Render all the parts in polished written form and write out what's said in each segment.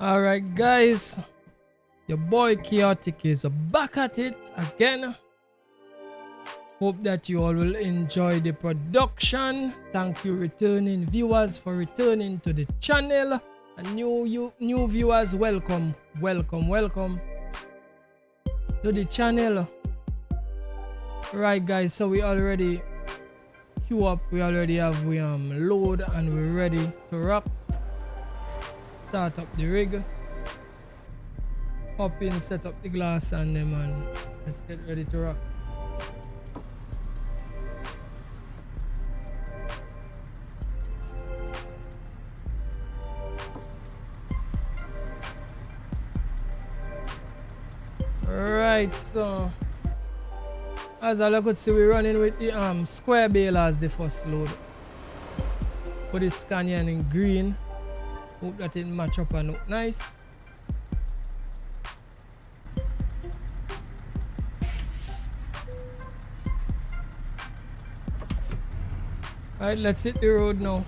Alright guys, your boy Chaotic is back at it again. Hope that you all will enjoy the production. Thank you returning viewers for returning to the channel. And new viewers, welcome to the channel. Right guys, so we already queue up, we already have load and we're ready to rock. Start up the rig, hop in, set up the glass, and then let's get ready to rock. Right, so as I could see, we're running with the square bale as the first load. Put the Scania in green. Hope that it match up and look nice. Alright, let's hit the road now.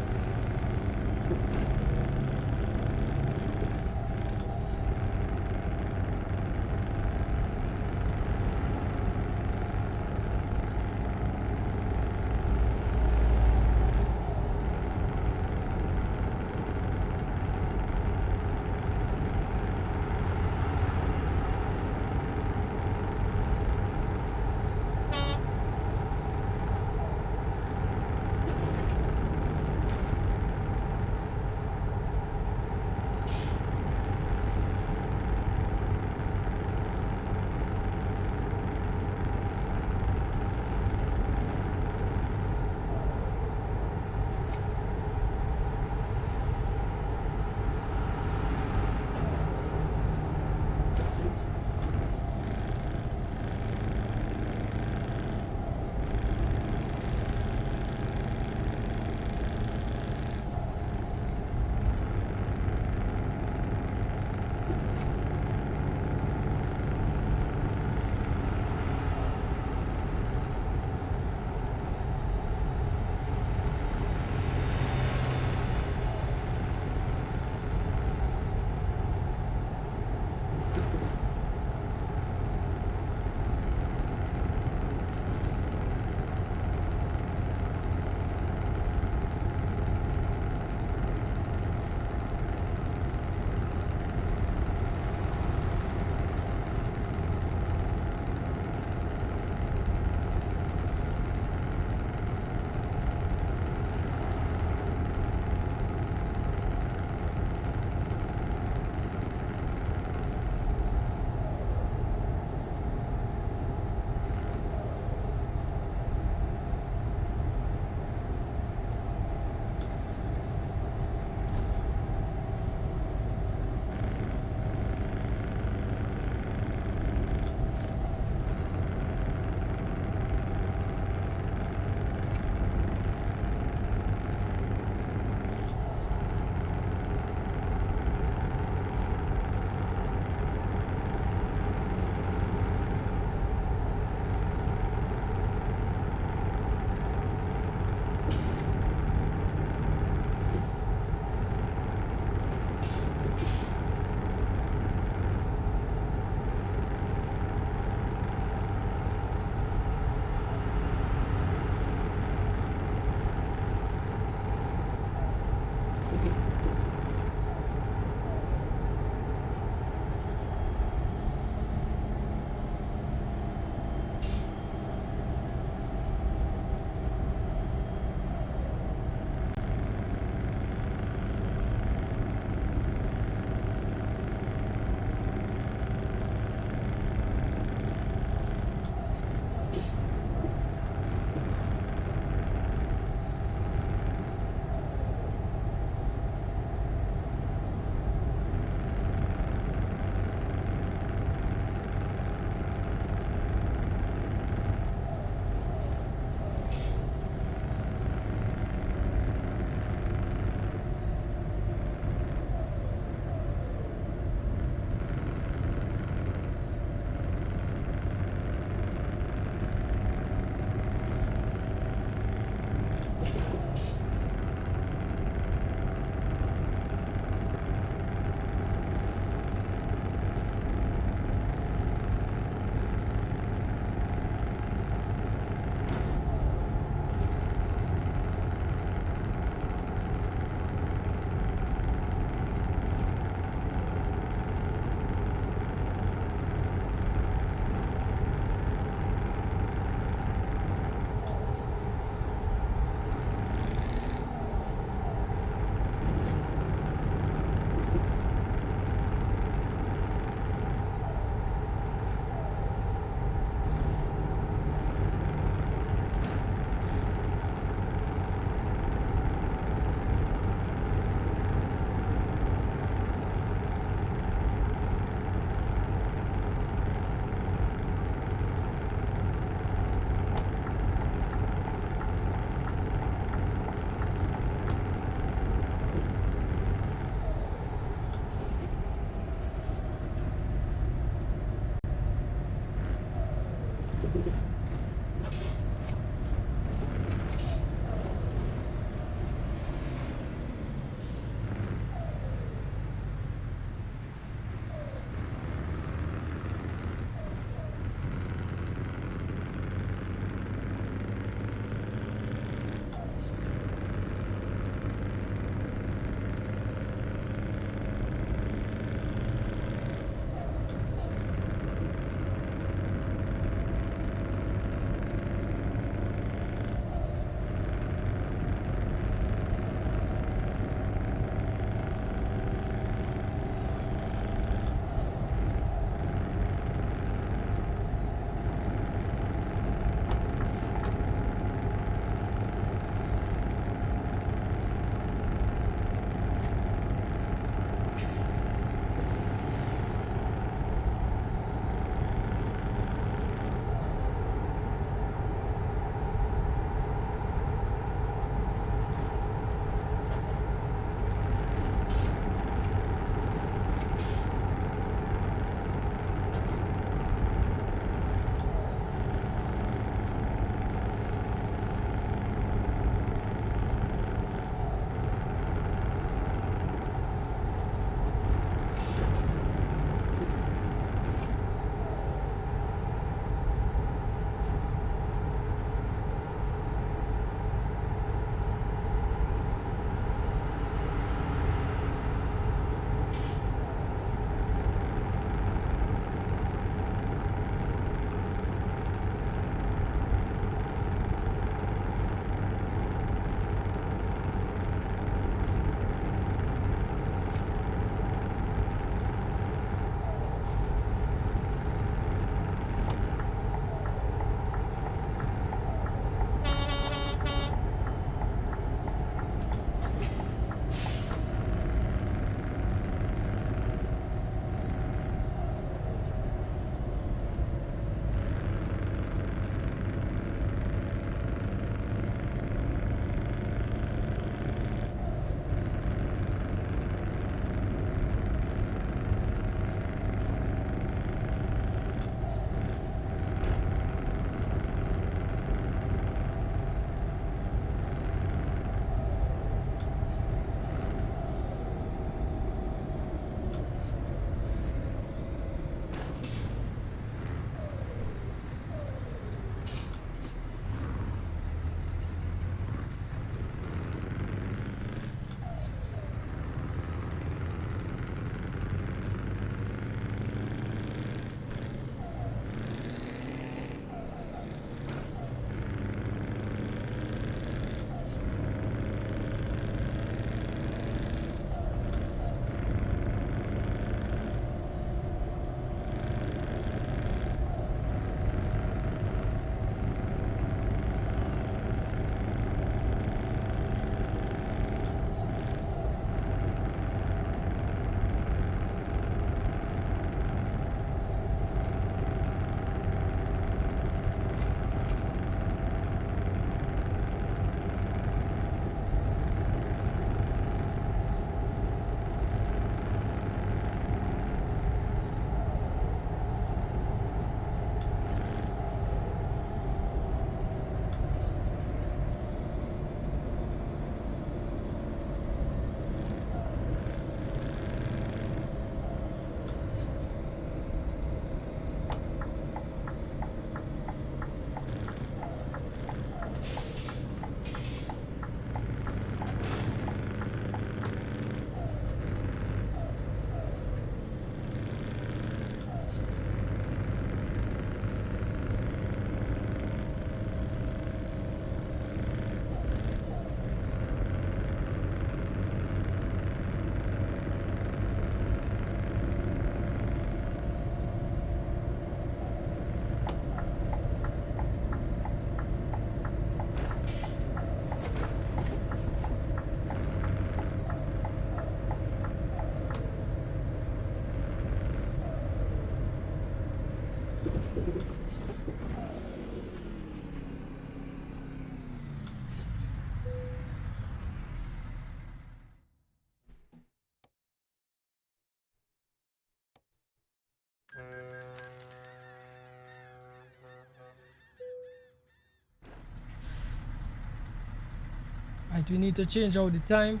but we need to change out the time.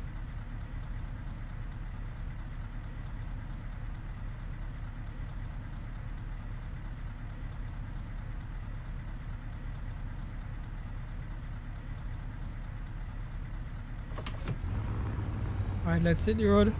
All right, let's hit the road.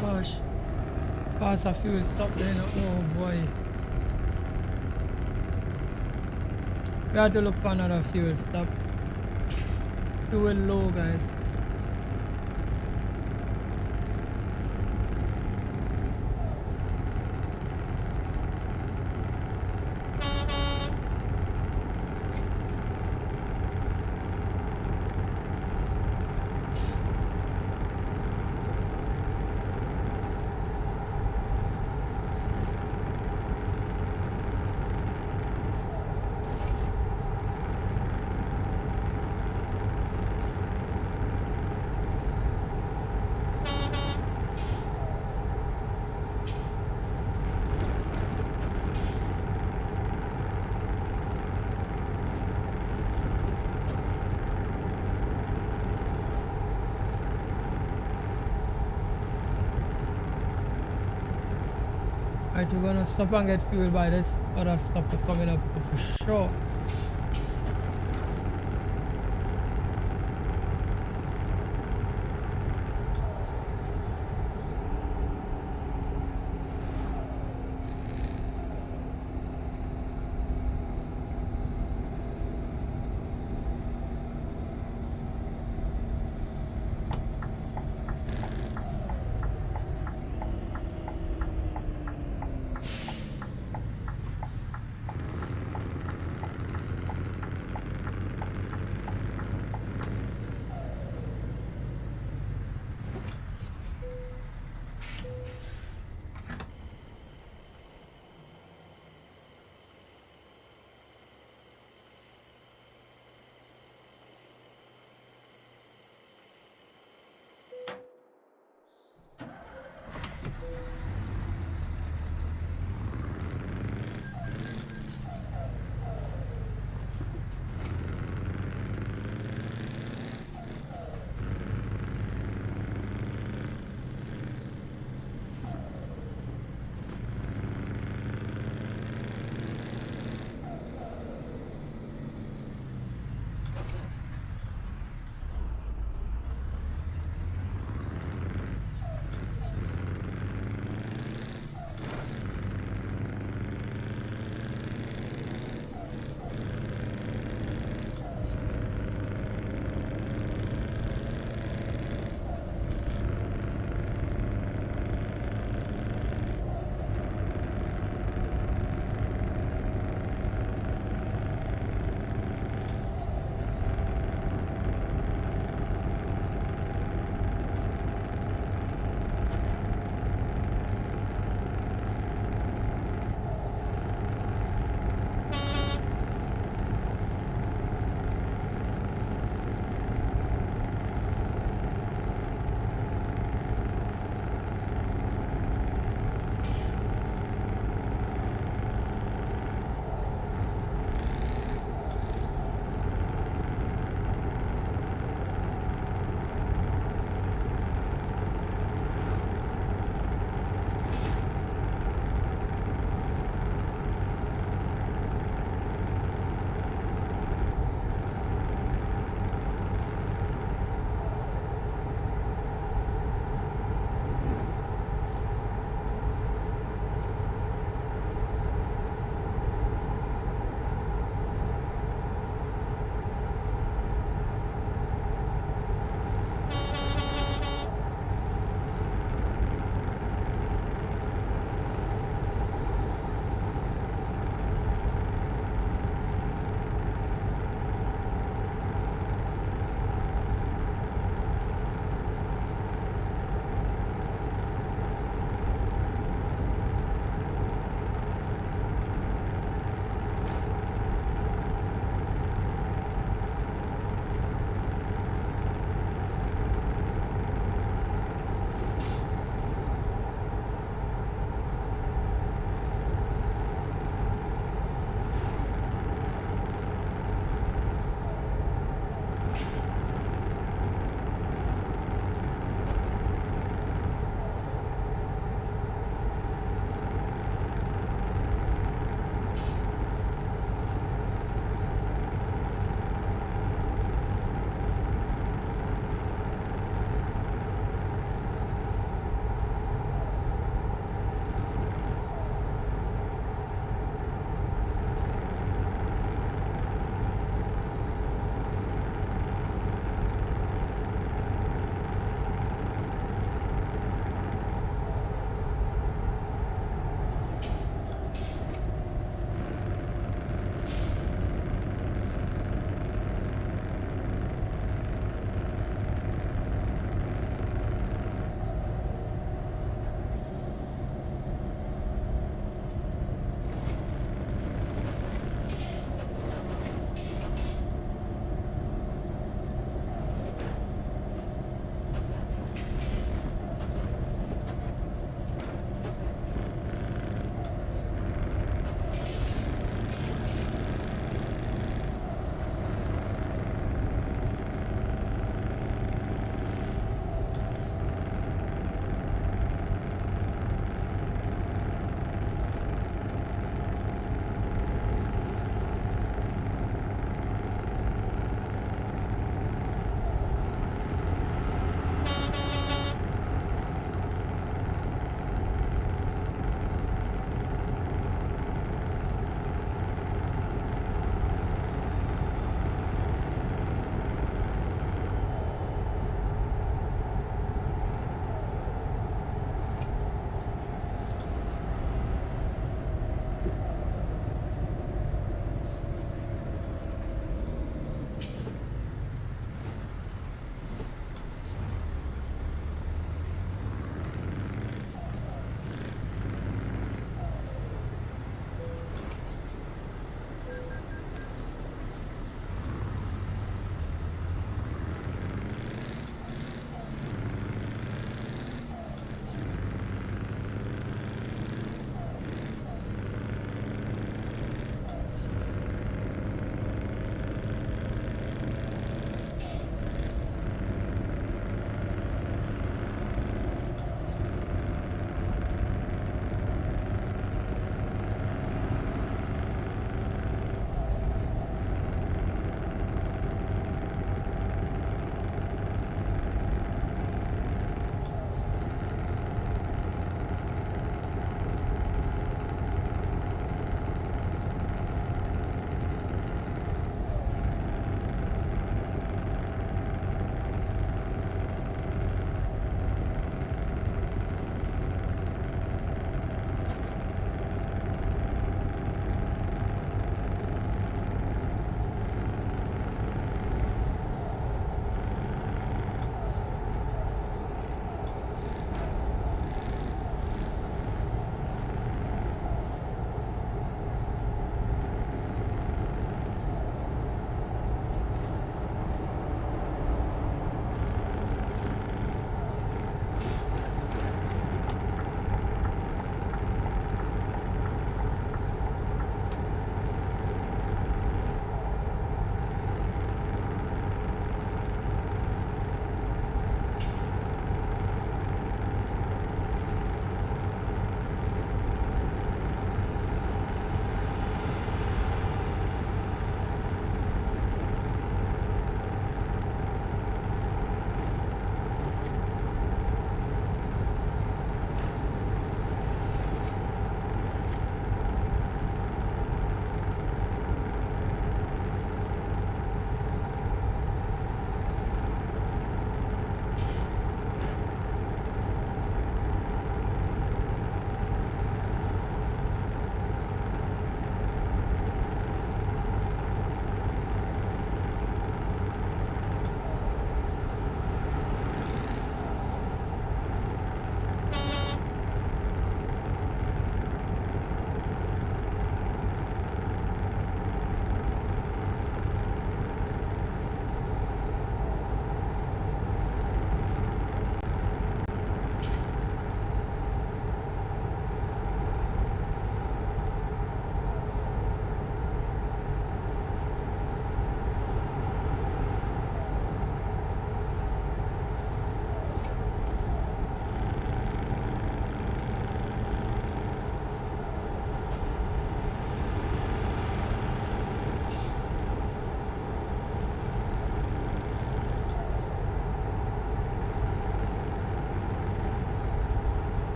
Gosh. Past a fuel stop there. Oh boy. We have to look for another fuel stop. Fuel low, guys. Right, we're gonna stop and get fuel by this other stuff coming up for sure.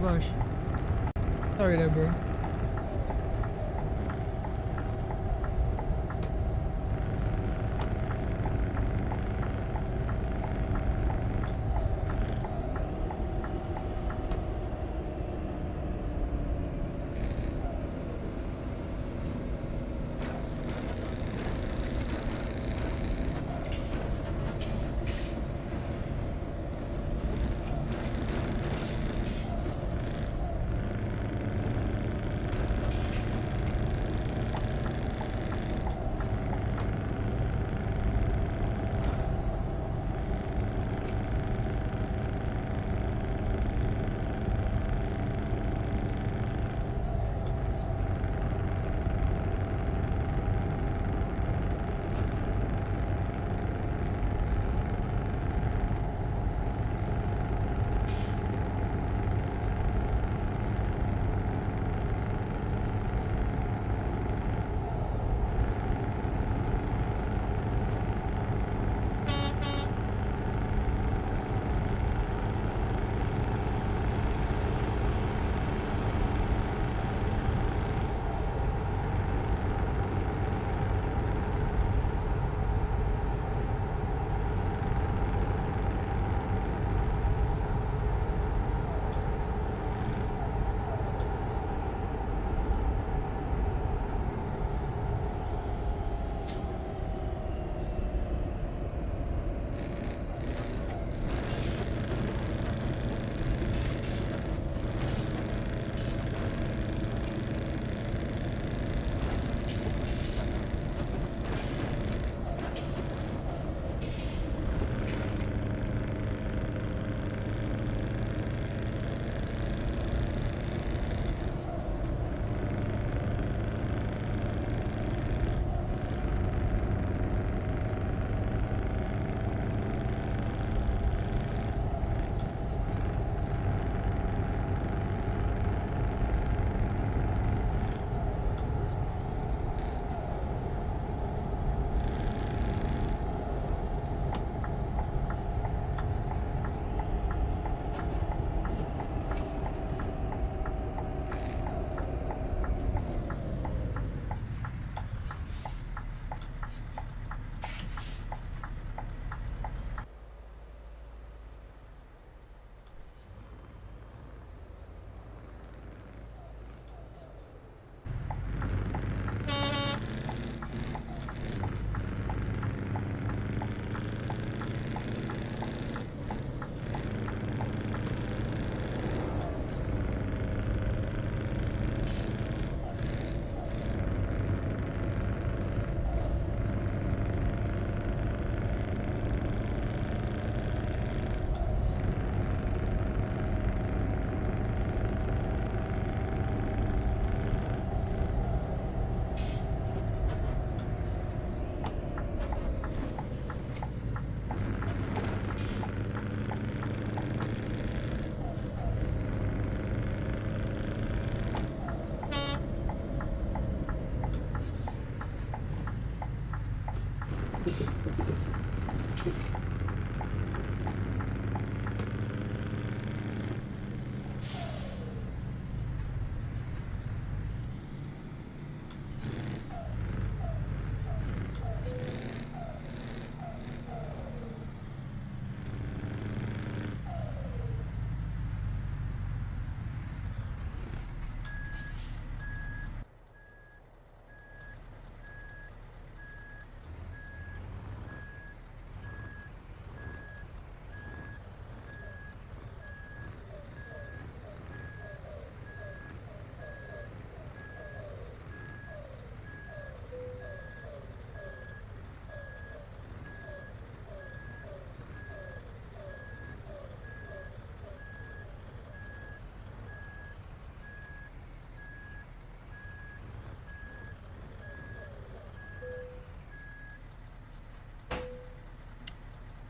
gosh. Sorry there, bro.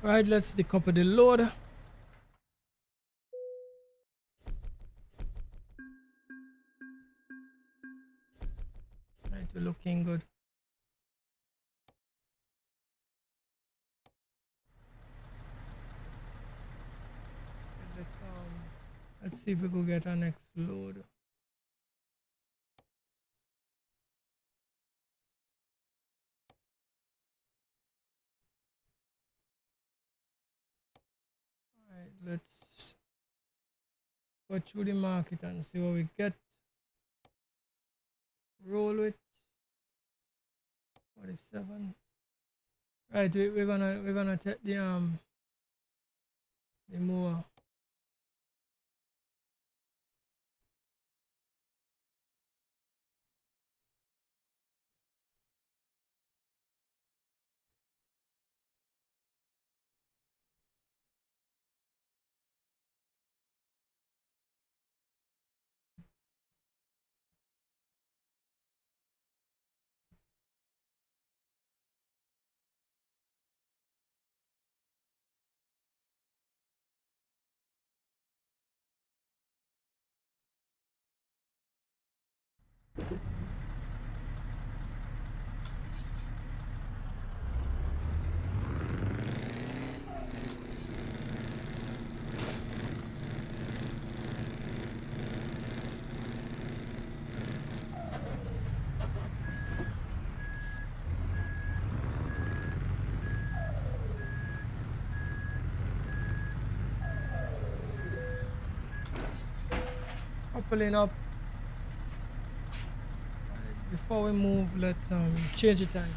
Right, let's decouple the load. Right, we're looking good. Let's Let's see if we could get our next load. Alright, let's go through the market and see what we get. Roll with 47. Right, we're gonna take the mower. Pulling up. Before we move, let's change the time.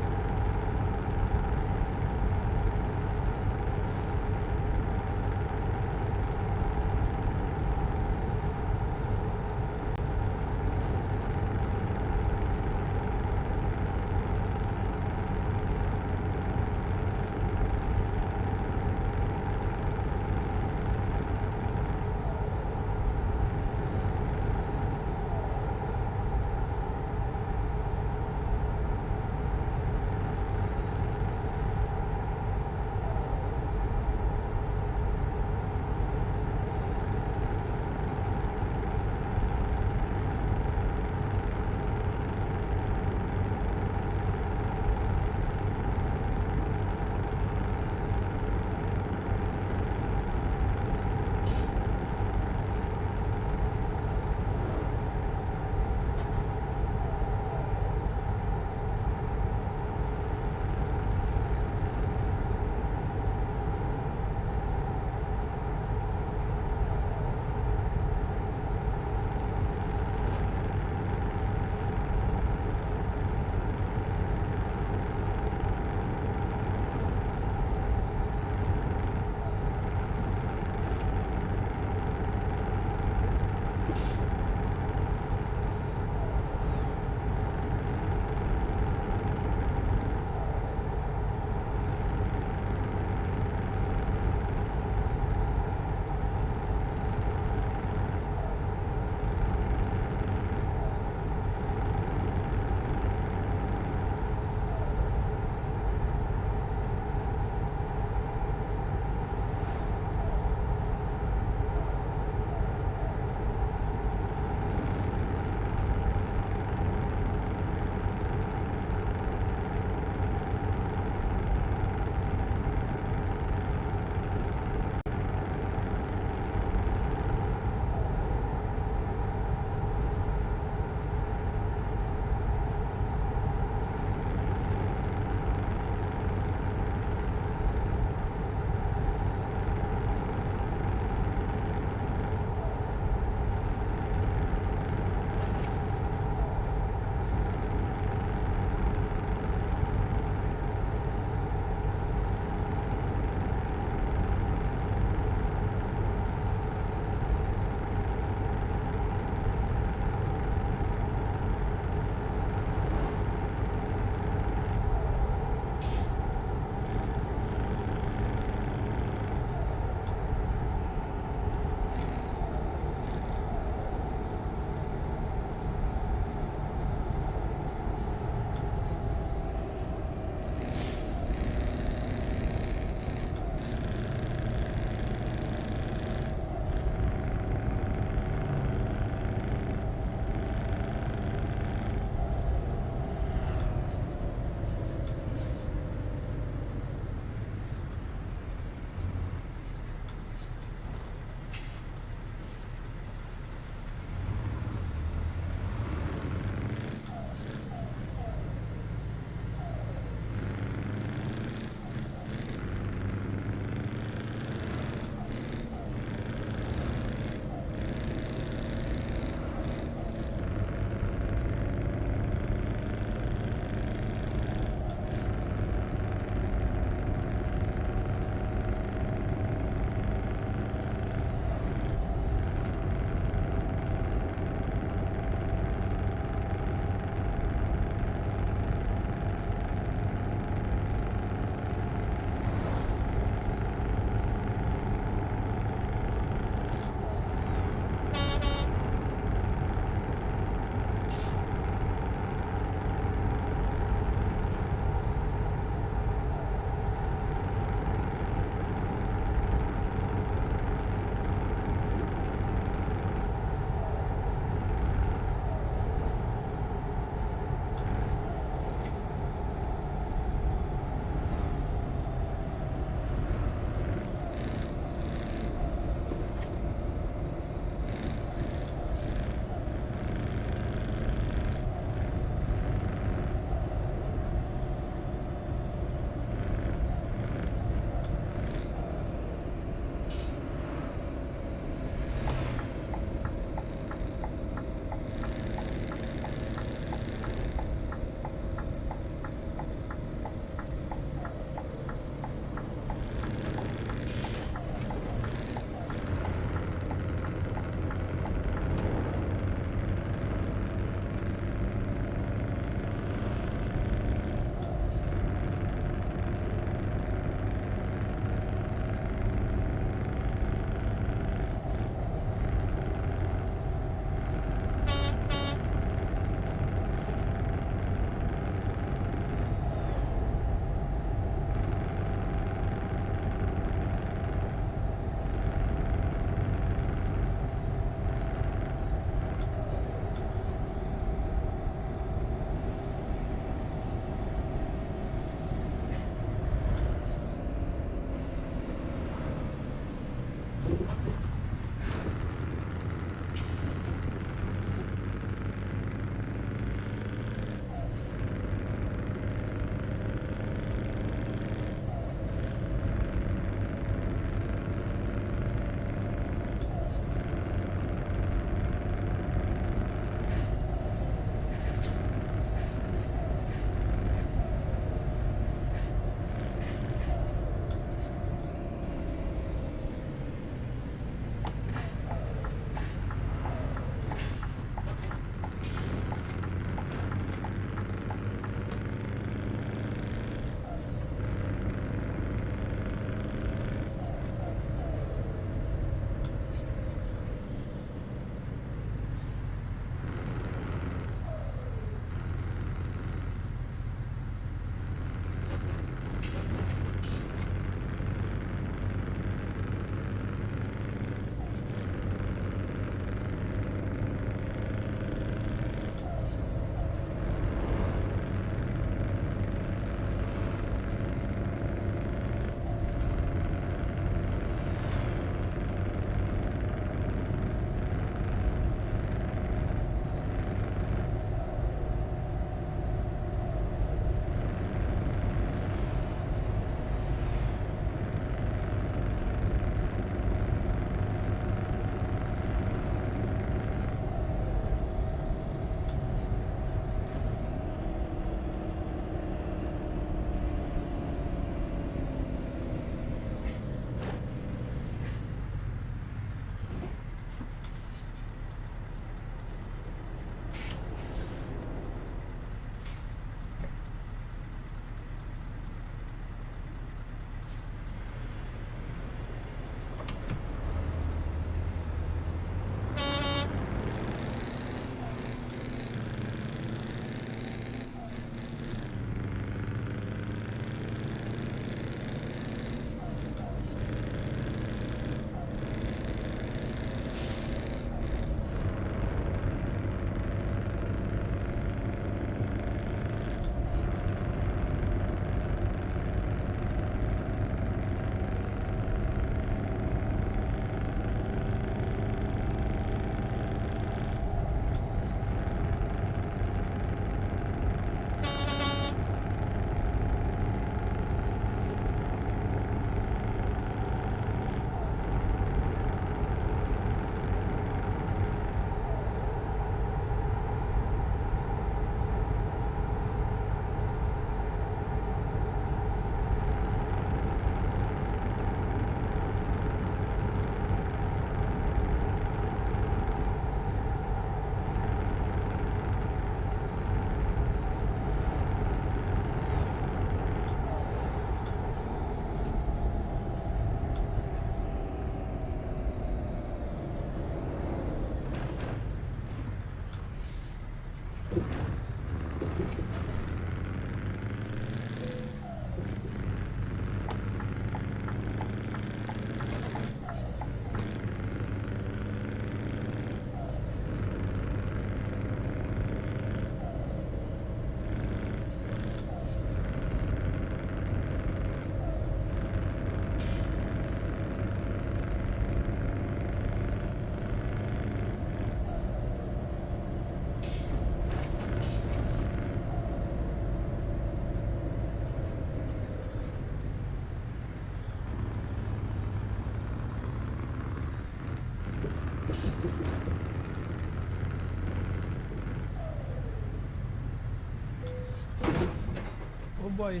boy.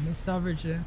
Miss average there.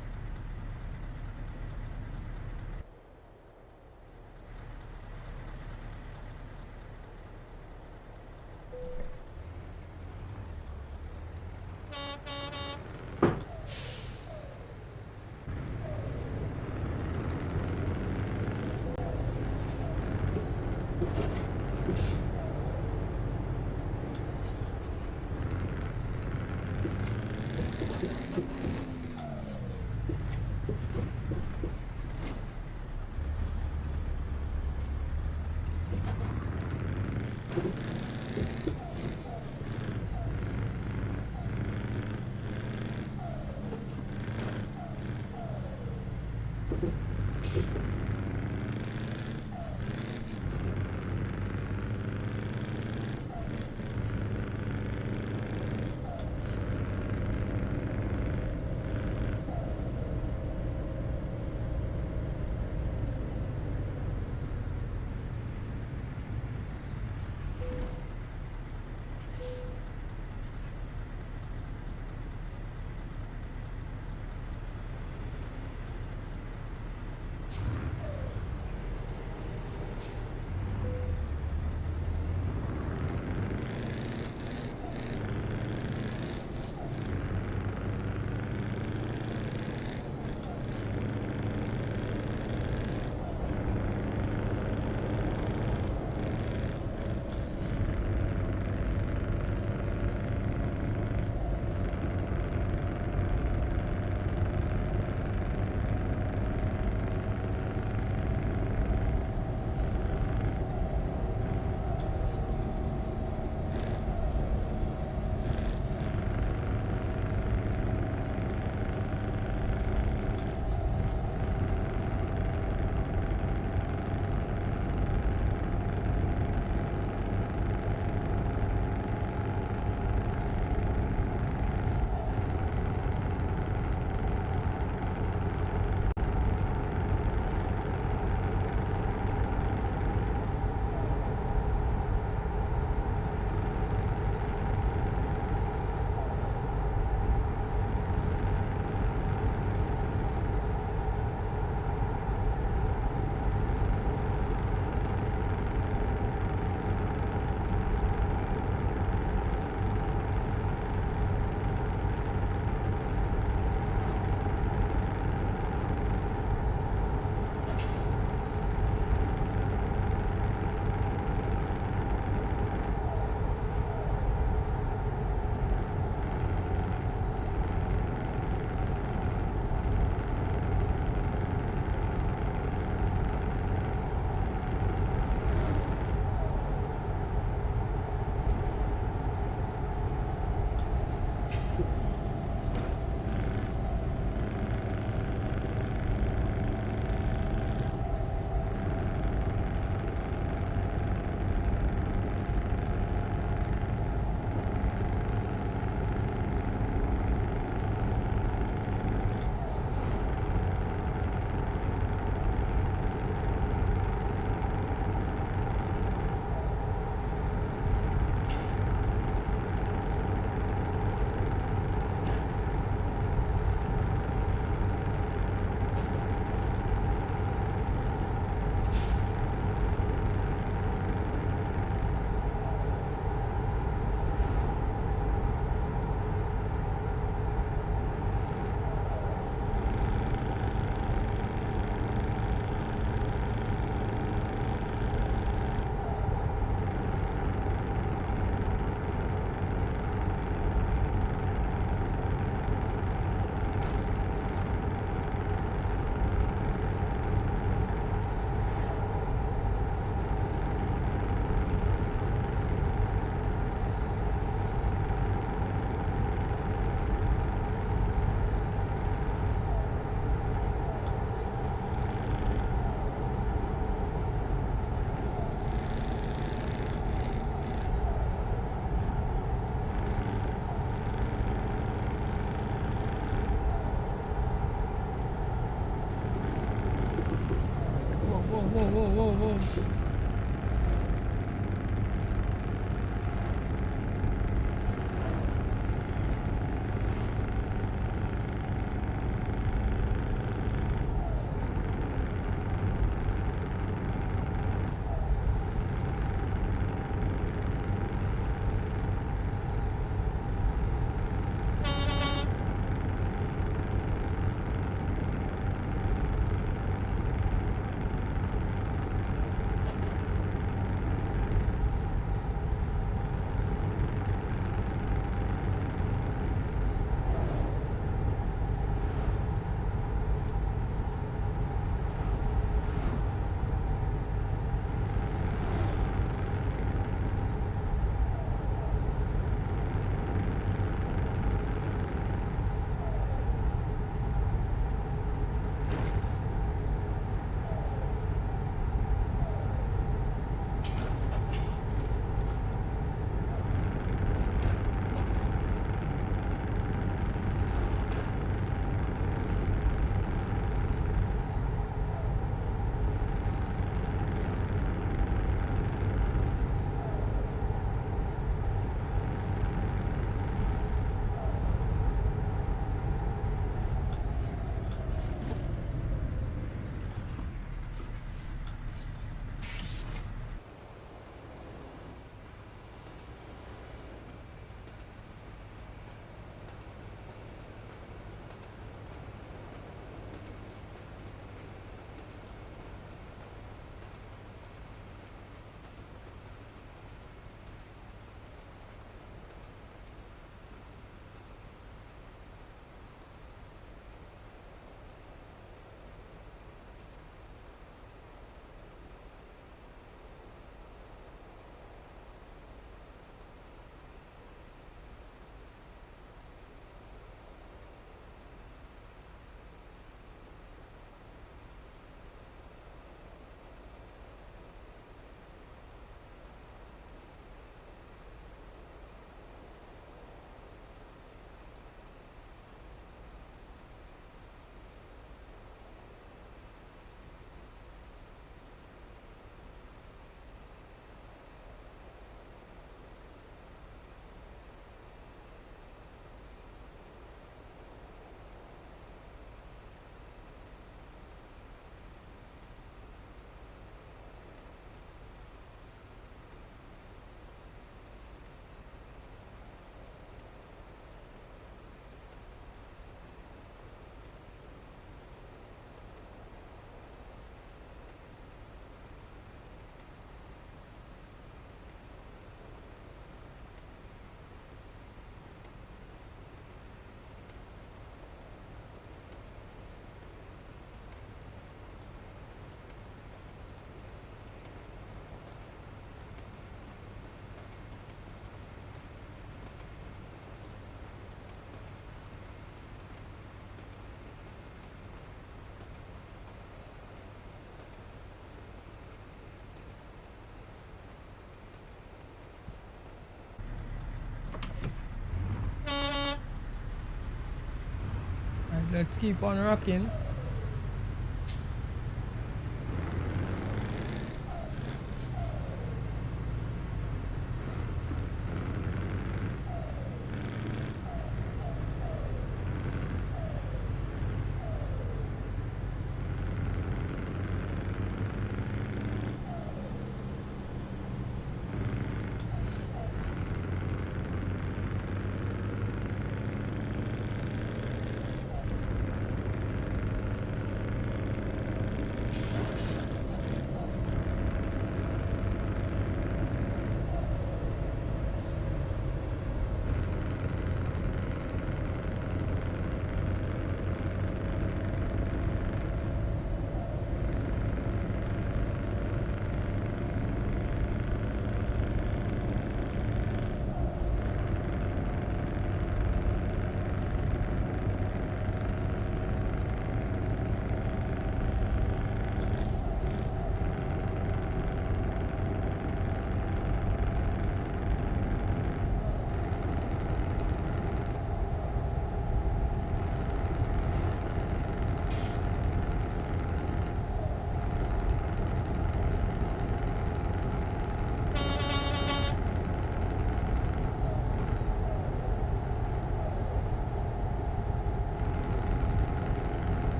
Let's keep on rocking.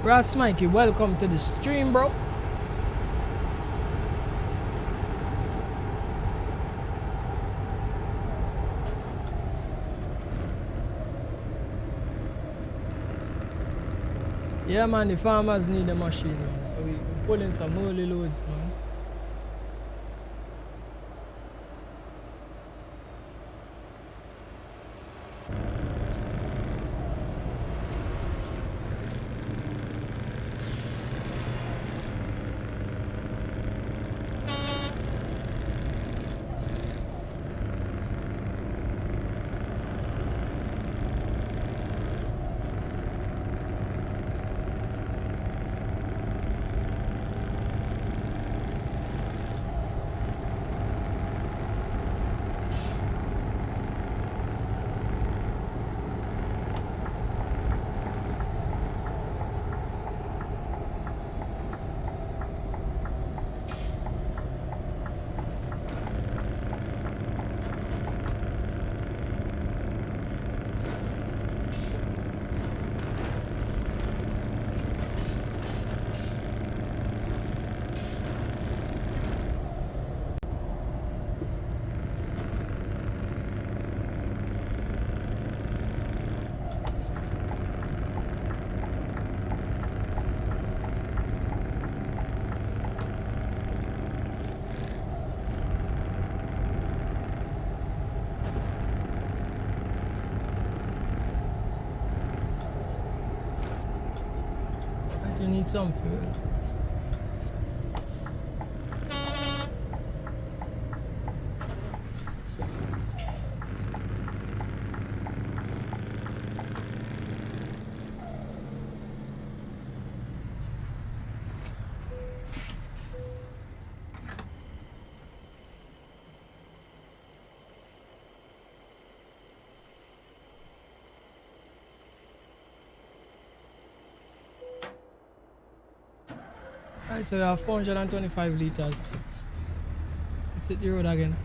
Ross Mikey, welcome to the stream, bro. Yeah, man, the farmers need a machine, man. So we're pulling some early loads, man. You need some fuel. Alright, so we have 425 liters. Let's hit the road again.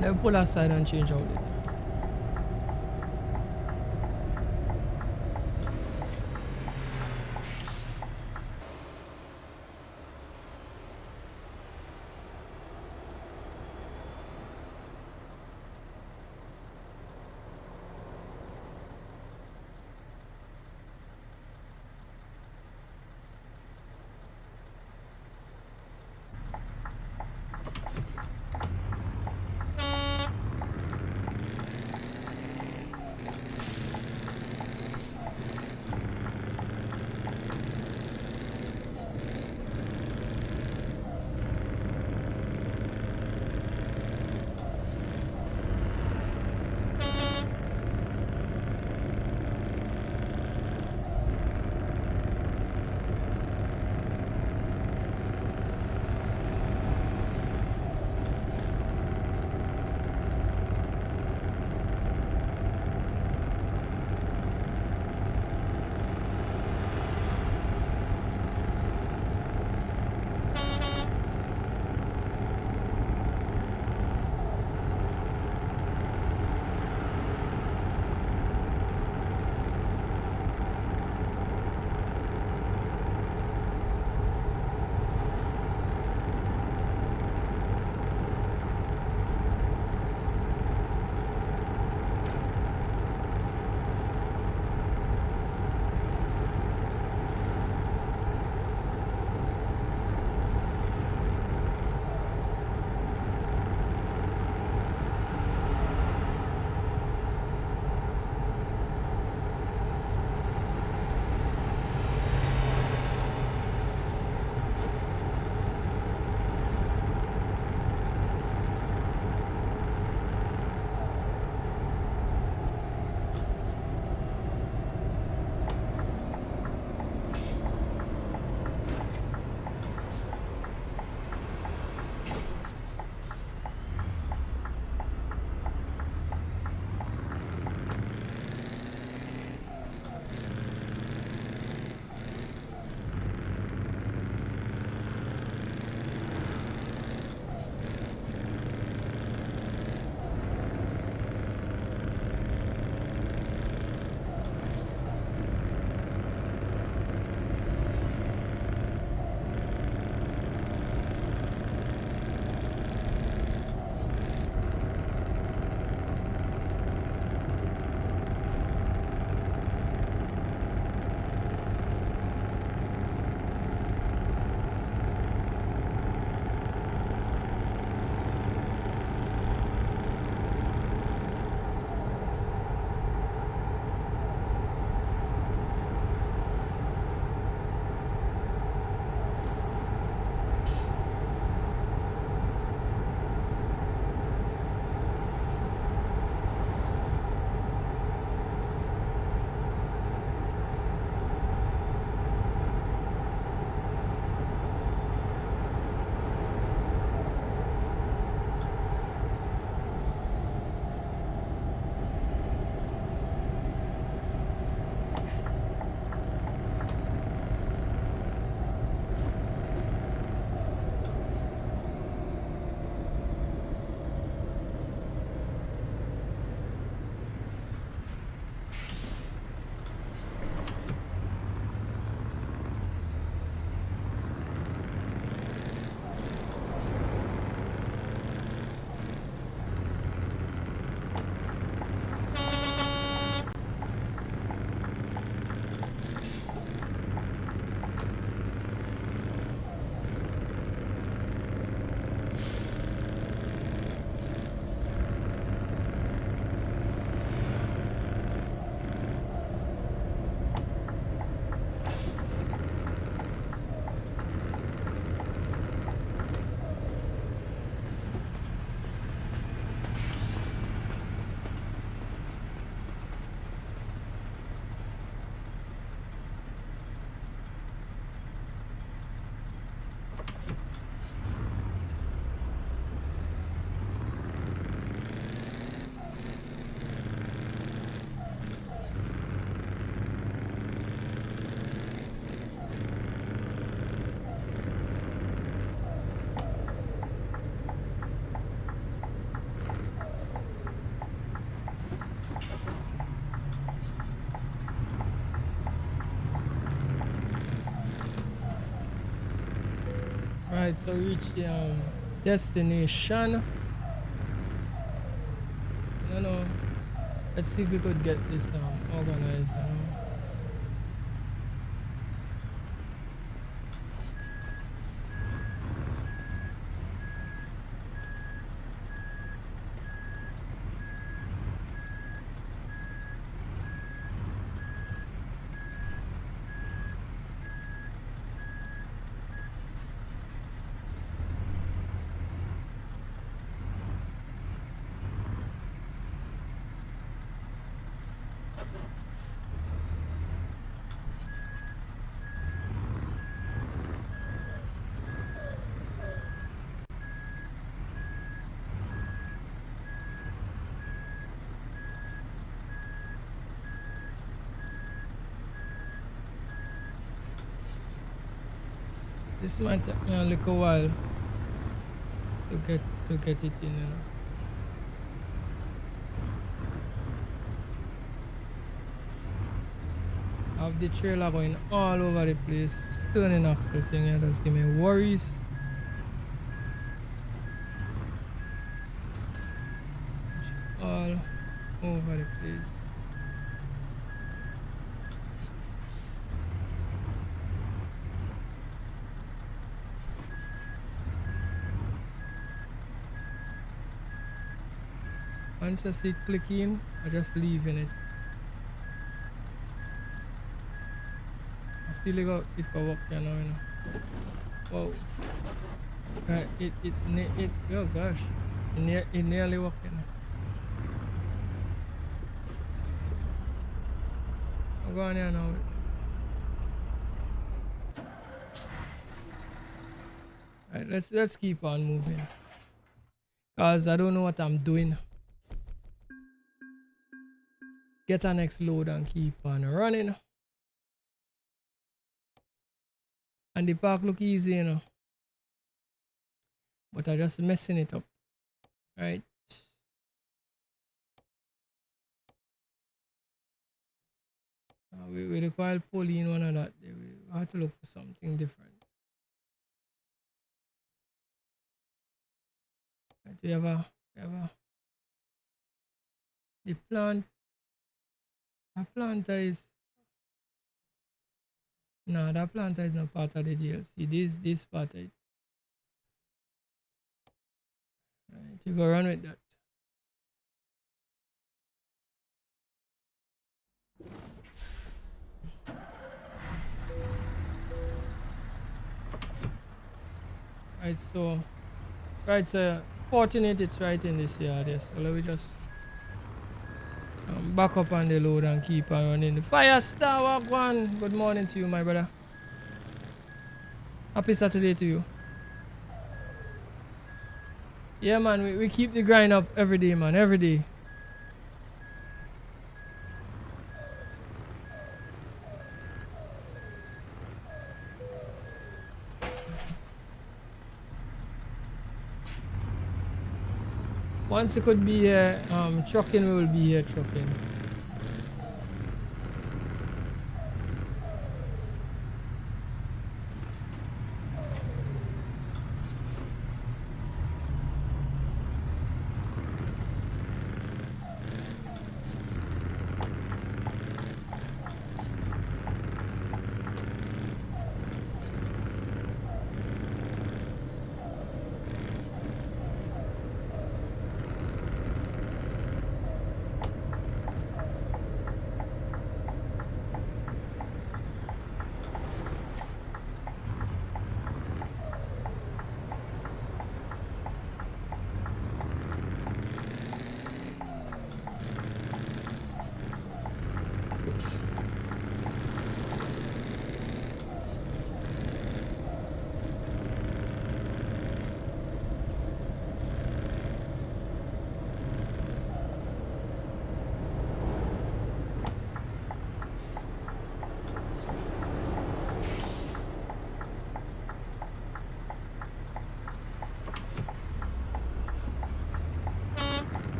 Let me pull aside and change out it. Alright, so reach the destination. No, no. Let's see if we could get this organized. This might take me a little while to get it in, I have the trailer going all over the place. Turning axle thing here does give me worries. All over the place. Once I see it clicking, I just leaving it. I feel like it can work, you know. Wow. Right, it oh gosh. It nearly worked, you know. I'm going here now. Right, let's keep on moving. Cause I don't know what I'm doing. Get our next load and keep on running. And the park look easy, you know. But I just messing it up. Right. We require pulling one of that. We have to look for something different. Right, we have a the plant. A planter is no, that planter is not part of the DLC. This part of it. Right, you go run with that. Right, so fortunate it's right in this yard, yes. So let me just back up on the load and keep on running. The Fire Star Walk one. Good morning to you, my brother. Happy Saturday to you. Yeah, man, we keep the grind up every day, man, every day. Once you could be here trucking, we will be here trucking.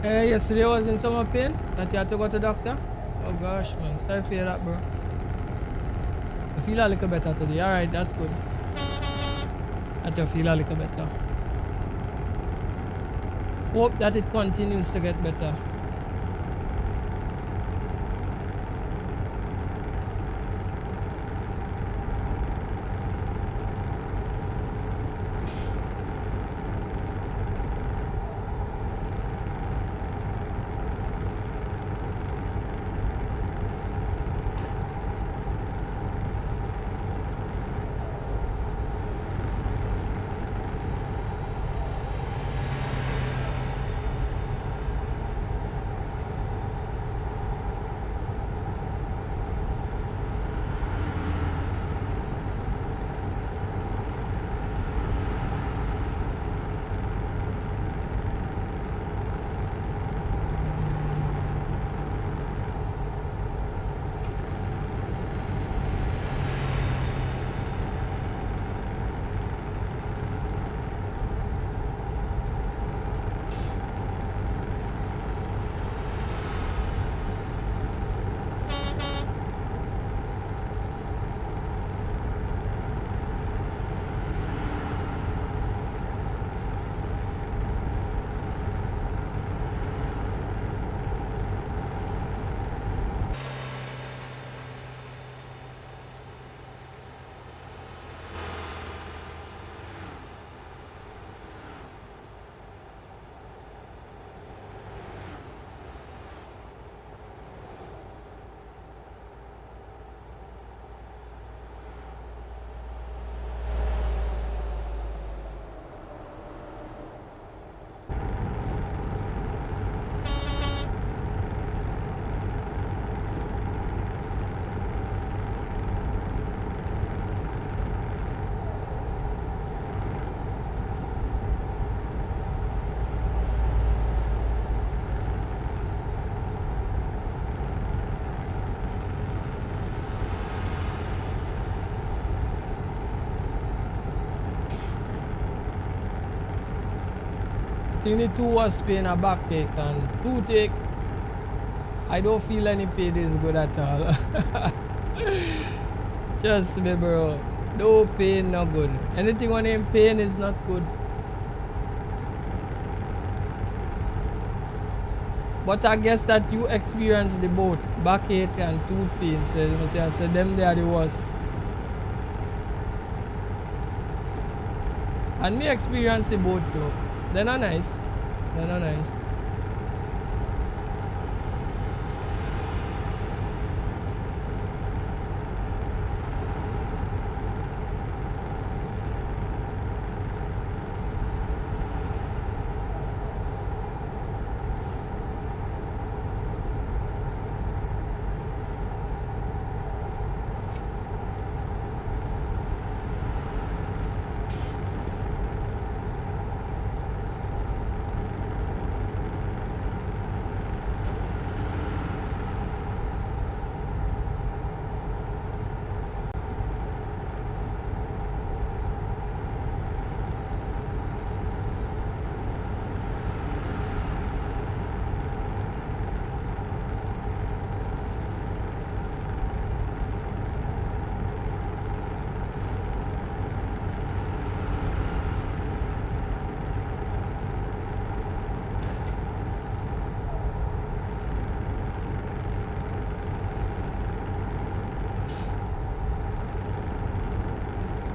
Yesterday was in summer pain that you had to go to doctor. Oh gosh, man. Sorry for that, bro. You feel a little better today. Alright, that's good. That you feel a little better. Hope that it continues to get better. I think the two was pain a backache and toothache. I don't feel any pain is good at all. Trust me, bro. No pain, no good. Anything when in pain is not good. But I guess that you experience the both backache and tooth pain. So you must say, I said them they are the worst. And me experience the both too. They're not nice. They're not nice.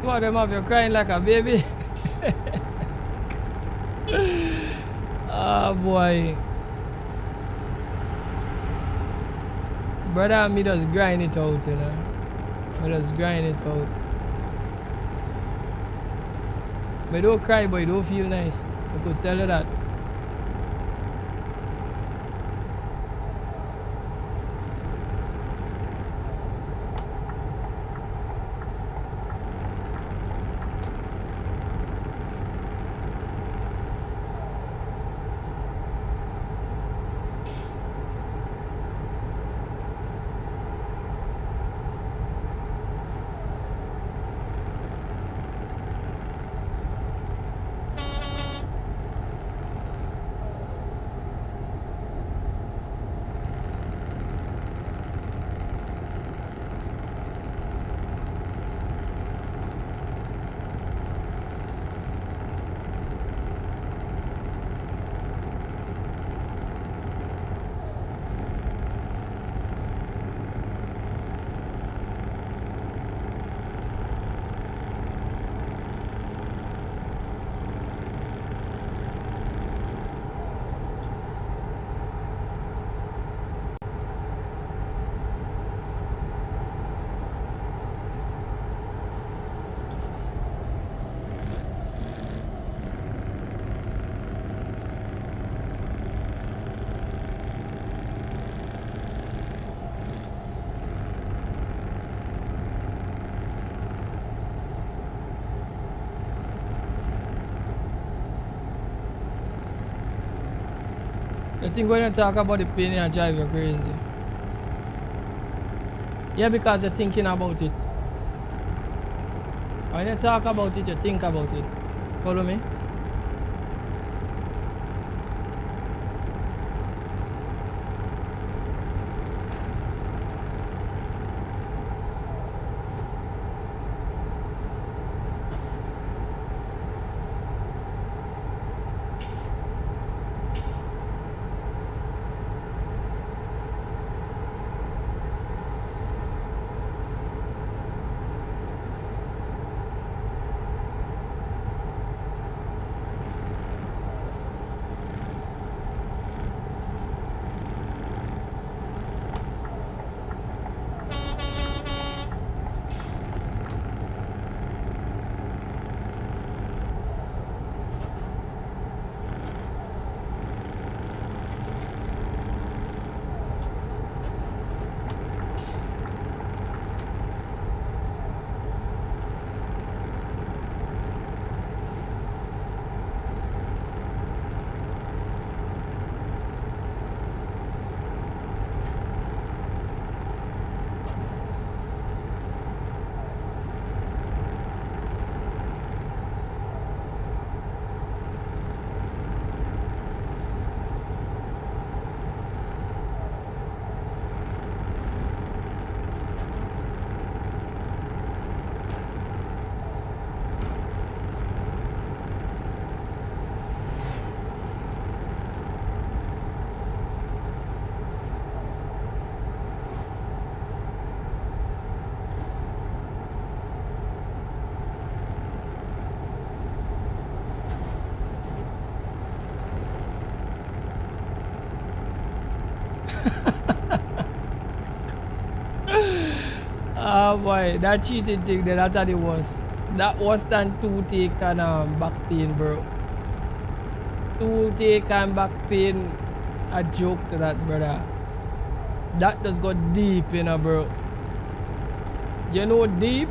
Two of them have you crying like a baby. Oh boy. Brother and me just grind it out, you know. We just grind it out. But don't cry, but you don't feel nice. I could tell you that. I think when you talk about the pain, you drive you crazy. Yeah, because you're thinking about it. When you talk about it, you think about it. Follow me? Oh boy, that cheating thing then I thought it was. That was than toothache and back pain, bro. Toothache and back pain, a joke to that, brother. That just got deep, you know, bro. You know deep?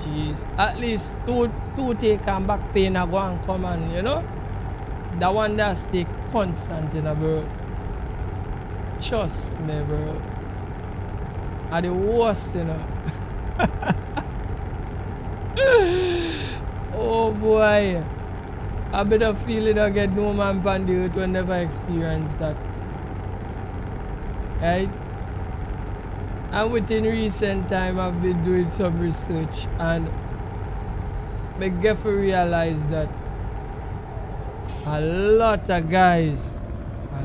Jeez. At least toothache and back pain are going to come on, you know? That one that stay constant, you know, bro. Trust me, bro. Are the worst, you know. Oh boy. I better feel it again. No man pan the earth will never experience that. Right? And within recent time I've been doing some research and I get to realize that a lot of guys,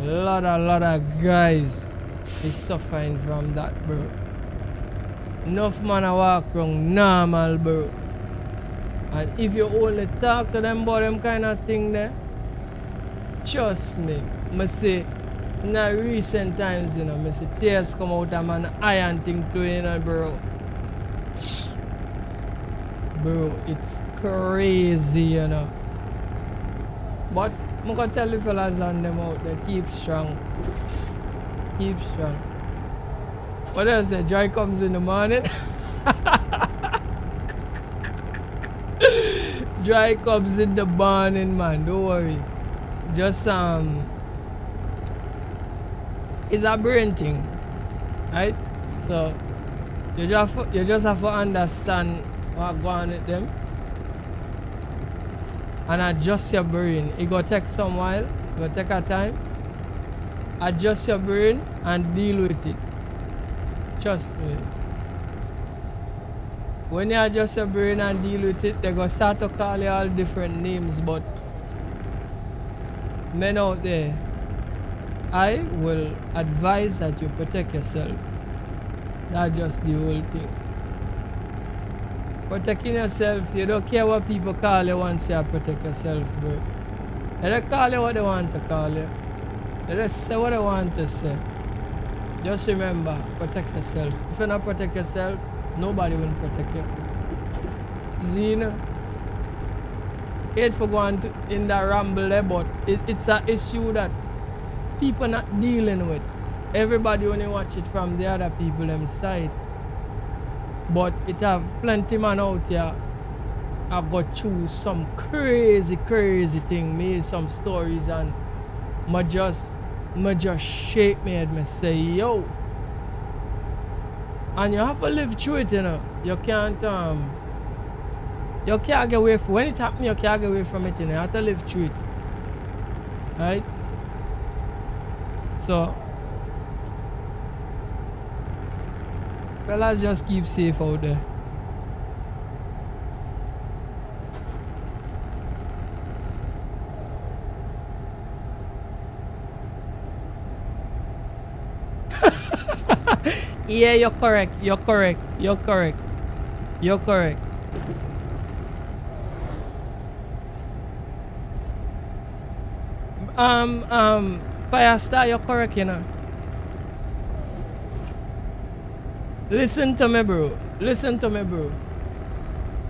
a lot of guys is suffering from that, bro. Enough man a walk around normal, bro. And if you only talk to them about them kind of thing there, trust me, I say, in the recent times, you know, I see tears come out of man iron thing to you know, bro. Bro, it's crazy, you know. But I'm gonna tell the fellas on them out there, keep strong. Keep strong. What else? Joy comes in the morning. Joy comes in the morning, man. Don't worry. Just it's a brain thing, right? So you just have to understand what's going on with them and adjust your brain. It gonna take some while. It gonna take a time. Adjust your brain and deal with it. Trust me. When you adjust your brain and deal with it, they're going to start to call you all different names. But men out there, I will advise that you protect yourself. That's just the whole thing. Protecting yourself, you don't care what people call you once you protect yourself, bro. Let them call you what they want to call you. Let them say what they want to say. Just remember, protect yourself. If you don't protect yourself, nobody will protect you. Zina, hate for going in the ramble there, but it's an issue that people not dealing with. Everybody only watch it from the other people them side. But it have plenty man out here I got through some crazy thing, me some stories, and me just shake me head, me say, yo. And you have to live through it, you know. You can't get away from when it happens, you can't get away from it, you know. You have to live through it. Right? So fellas, just keep safe out there. Yeah, you're correct. Firestar, you're correct, you know. Listen to me, bro.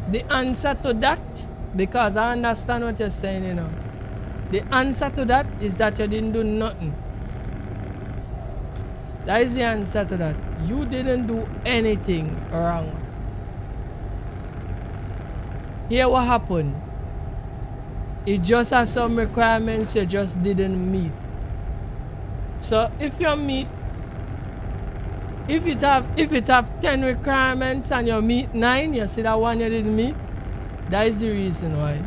The answer to that, because I understand what you're saying, you know. The answer to that is that you didn't do nothing. That is the answer to that. You didn't do anything wrong. Here what happened. It just has some requirements you just didn't meet. So if you meet, if it have 10 requirements and you meet 9, you see that one you didn't meet, that is the reason why.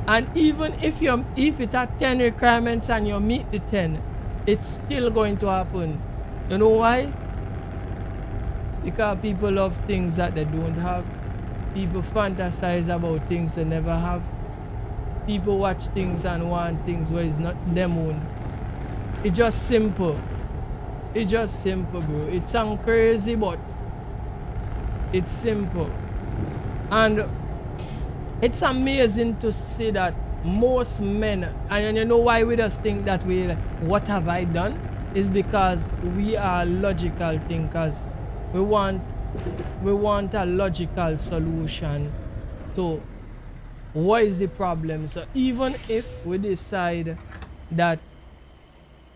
And even if it have 10 requirements and you meet the 10, it's still going to happen. You know why? Because people love things that they don't have. People fantasize about things they never have. People watch things and want things where it's not them own. It's just simple. It's just simple, bro. It sounds crazy, but it's simple. And it's amazing to see that most men, and you know why we just think that way, like, what have I done? Is because we are logical thinkers. We want a logical solution to what is the problem. So even if we decide that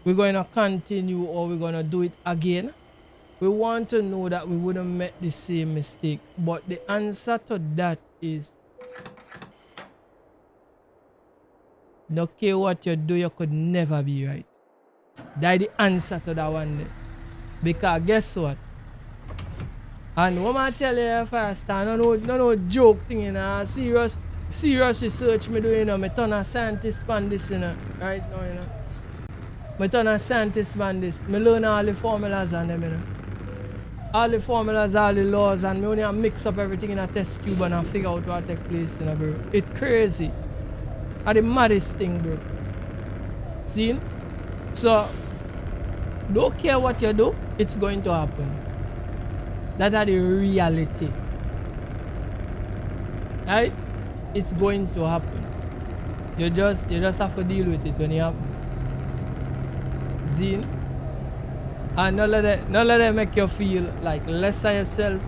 we're going to continue or we're going to do it again, we want to know that we wouldn't make the same mistake. But the answer to that is, no care what you do, you could never be right. That's the answer to that one day. Because guess what? And what I tell you first, no joke thing, you know, serious research me doing, you know, me turn a scientist on this, you know, right now, you know. Me turn a scientist on this. Me learn all the formulas on them, you know. All the formulas, all the laws, and me only mix up everything in a test tube and I figure out what take place, you know, bro. It's crazy. That's the maddest thing, bro. See? So, don't care what you do, it's going to happen. That's the reality. Right? It's going to happen. You just have to deal with it when it happens. See? And not let them make you feel like less of yourself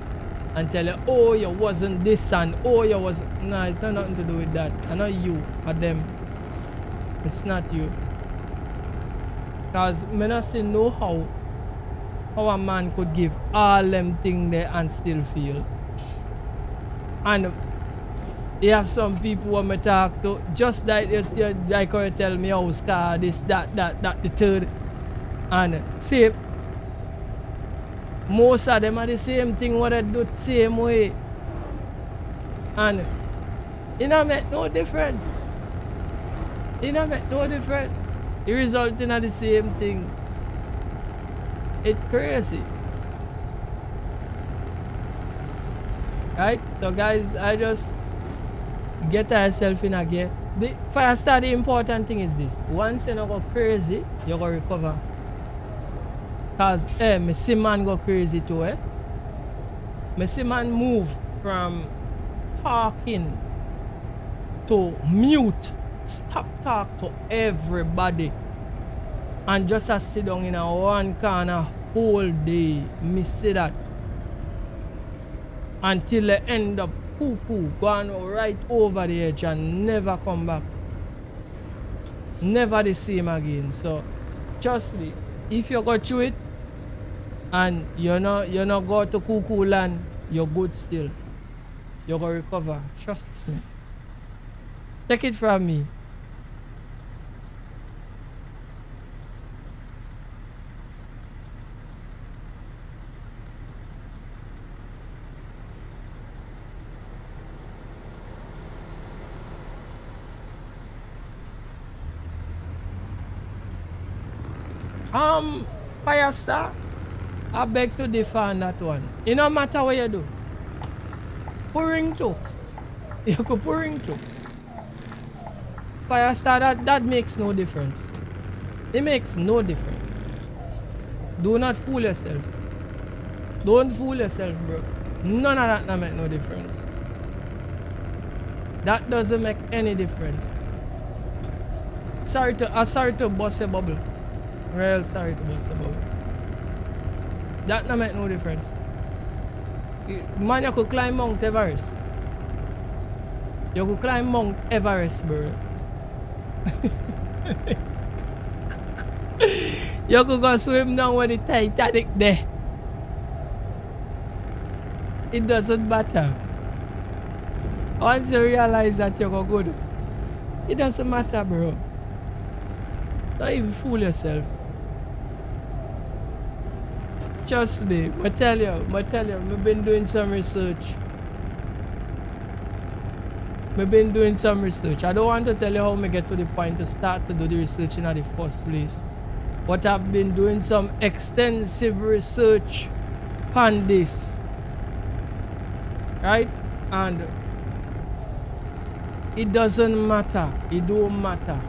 and tell you, oh, you wasn't this and oh, you was. No, it's not nothing to do with that. And not you or them. It's not you. Because I not see know how a man could give all them things there and still feel. And you have some people who I talk to, just like you tell me, oh, Scar, this, that, the third. And same. Most of them are the same thing, what they do the same way. And it don't make no difference. It don't make no difference. It results in the same thing. It's crazy. Right? So guys, I just get yourself in again. First, the important thing is this. Once you don't go crazy, you go recover. Because me see man go crazy too, eh? Me see man move from talking to mute, stop talk to everybody, and just a sit down in a one corner whole day. Me see that until they end up cuckoo, going right over the edge and never come back. Never the same again. So trust me, if you go through it and you're not go to cuckoo land, you're good still. You're gonna recover. Trust me. Take it from me. Firestar, I beg to differ on that one. It no matter what you do. Pouring too. You could pouring too. Firestar, that makes no difference. It makes no difference. Do not fool yourself. Don't fool yourself, bro. None of that make no difference. That doesn't make any difference. Sorry to bust your bubble. Real sorry to bust your bubble. That no make no difference. Man, you could climb Mount Everest. You could climb Mount Everest, bro. You could go swim down with the Titanic there. It doesn't matter. Once you realize that you go good, it doesn't matter, bro. Don't even fool yourself. Trust me, I tell you, I've been doing some research. I don't want to tell you how I get to the point to start to do the research in the first place. But I've been doing some extensive research on this. Right? And it doesn't matter. It don't matter.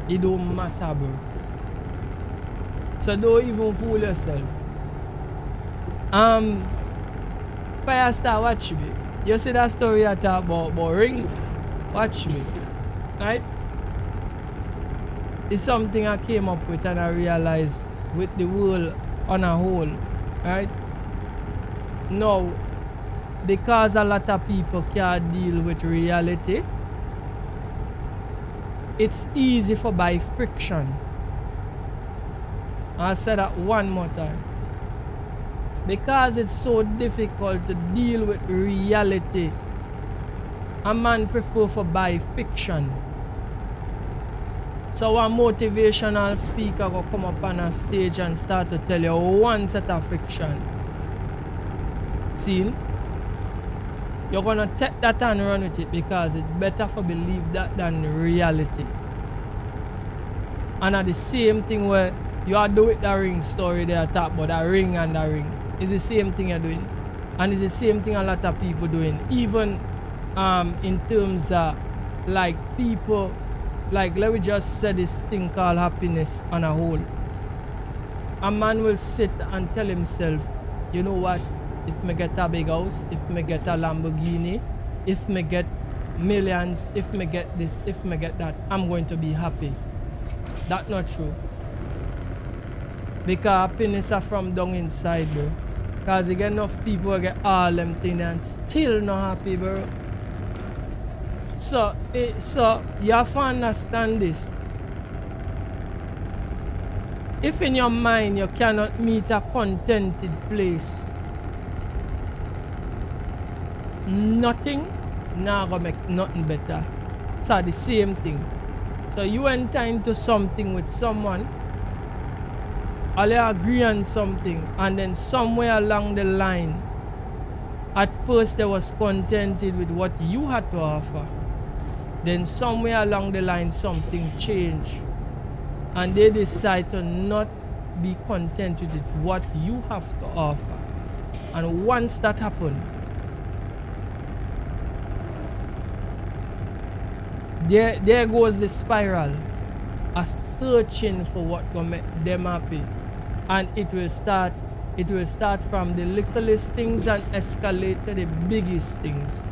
It don't matter, bro. So don't even fool yourself. Firestar, watch me. You see that story I talk about ring? Watch me. Right? It's something I came up with and I realized with the world on a whole. Right? Now, because a lot of people can't deal with reality, it's easy for by friction. I'll say that one more time. Because it's so difficult to deal with reality, a man prefer for by fiction. So one motivational speaker will come up on a stage and start to tell you one set of fiction. See? You're gonna take that and run with it because it's better for believe that than reality. And at the same thing where you are doing the ring story there talk about the ring and the ring. It's the same thing you're doing. And it's the same thing a lot of people doing. Even in terms of like people, like let me just say this thing called happiness on a whole. A man will sit and tell himself, you know what, if me get a big house, if me get a Lamborghini, if me get millions, if me get this, if me get that, I'm going to be happy. That's not true. Because happiness are from down inside, bro. Because you get enough people who get all them things and still not happy, bro. So you have to understand this. If in your mind you cannot meet a contented place, nothing now gonna make nothing better. So the same thing. So you enter into something with someone, or you agree on something, and then somewhere along the line, at first they was contented with what you had to offer. Then somewhere along the line something changed, and they decide to not be content with what you have to offer. And once that happened, there goes the spiral of searching for what will make them happy. And it will start from the littlest things and escalate to the biggest things.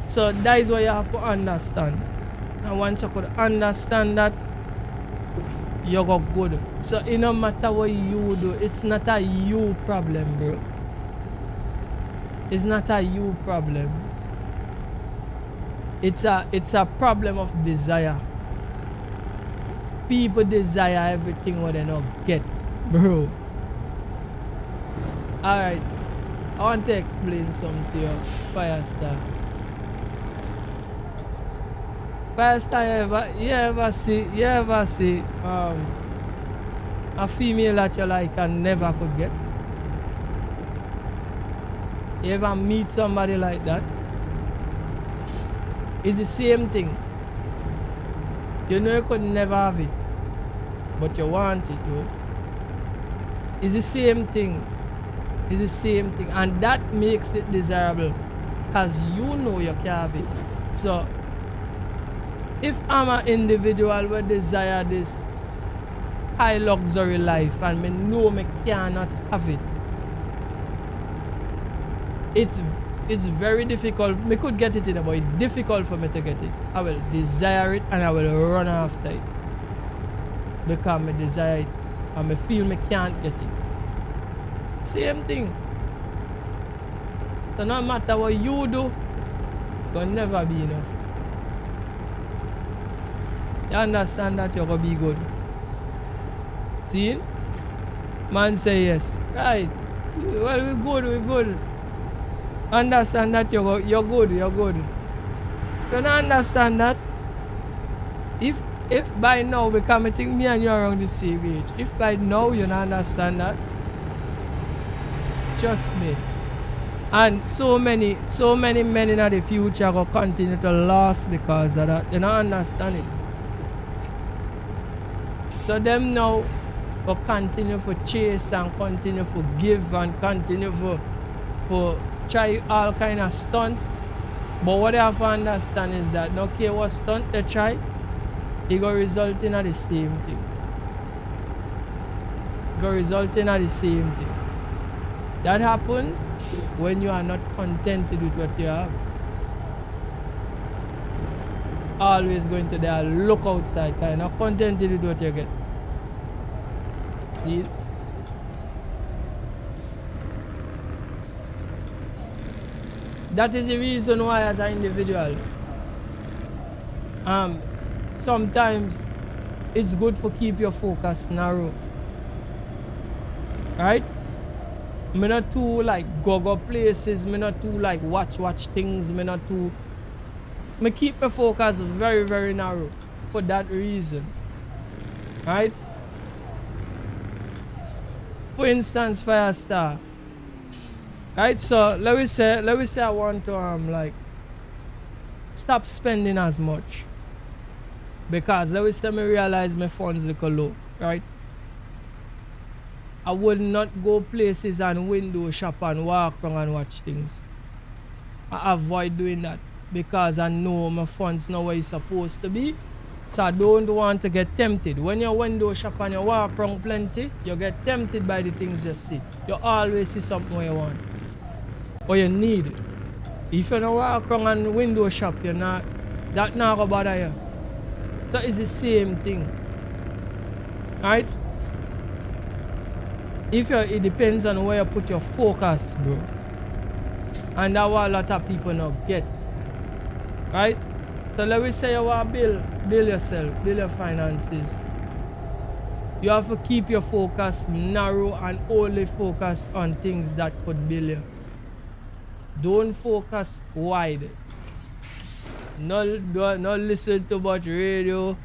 So that is what you have to understand. And once you could understand that, you go good. So it no matter what you do, it's not a you problem, bro. It's not a you problem. It's a problem of desire. People desire everything what they don't get, bro. Alright. I want to explain something to you, Firestar. Firestar, you ever see a female that you like and never could get? You ever meet somebody like that? It's the same thing. You know you could never have it, but you want it though. It's the same thing. It's the same thing. And that makes it desirable. Because you know you can have it. So if I'm an individual who desire this high luxury life and me know me cannot have it, it's very difficult. Me could get it in, but it's difficult for me to get it. I will desire it and I will run after it. Because me desire it and me feel me can't get it. Same thing. So no matter what you do, it'll never be enough. You understand that you're gonna be good. See? Man say yes. Right. Well, we're good. Understand that you're good. You don't understand that? If by now, because I think me and you are around the same age, if by now you don't understand that, trust me. And so many men in the future will continue to lose because of that. They don't understand it. So them now will continue for chase and continue for give and continue for try all kind of stunts. But what they have to understand is that no care what stunt they try, it will result in the same thing. That happens when you are not contented with what you have. Always going to there, look outside, kind of contented with what you get. See? That is the reason why, as an individual, sometimes it's good for keep your focus narrow. Right? Me not too like go places, me not too like watch things, me keep my focus very, very narrow for that reason. Right? For instance, Firestar. Right, so let me say I want to like stop spending as much. Because let me say me realize my funds look low, right? I would not go places and window shop and walk around and watch things. I avoid doing that because I know my funds know where it's supposed to be. So I don't want to get tempted. When you window shop and you walk around plenty, you get tempted by the things you see. You always see something you want or you need it. If you don't walk around and window shop, that not gonna bother you. So it's the same thing. Right? It depends on where you put your focus, bro. And that's what a lot of people now get. Right? So let me say you want to build yourself, build your finances. You have to keep your focus narrow and only focus on things that could build you. Don't focus wide. No listen to much radio.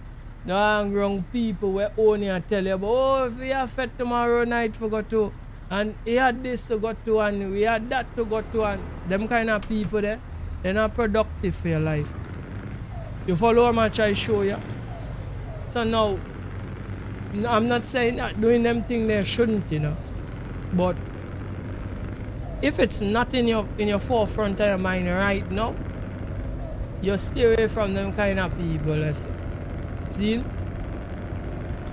No hang around people where only I tell you about, oh, if we have fed tomorrow night we go to, and he had this to go to, and we had that to go to, and them kind of people there, they're not productive for your life. You follow what I try to show you? So now, I'm not saying that doing them things they shouldn't, you know. But if it's not in your forefront of your mind right now, you stay away from them kind of people, let's see?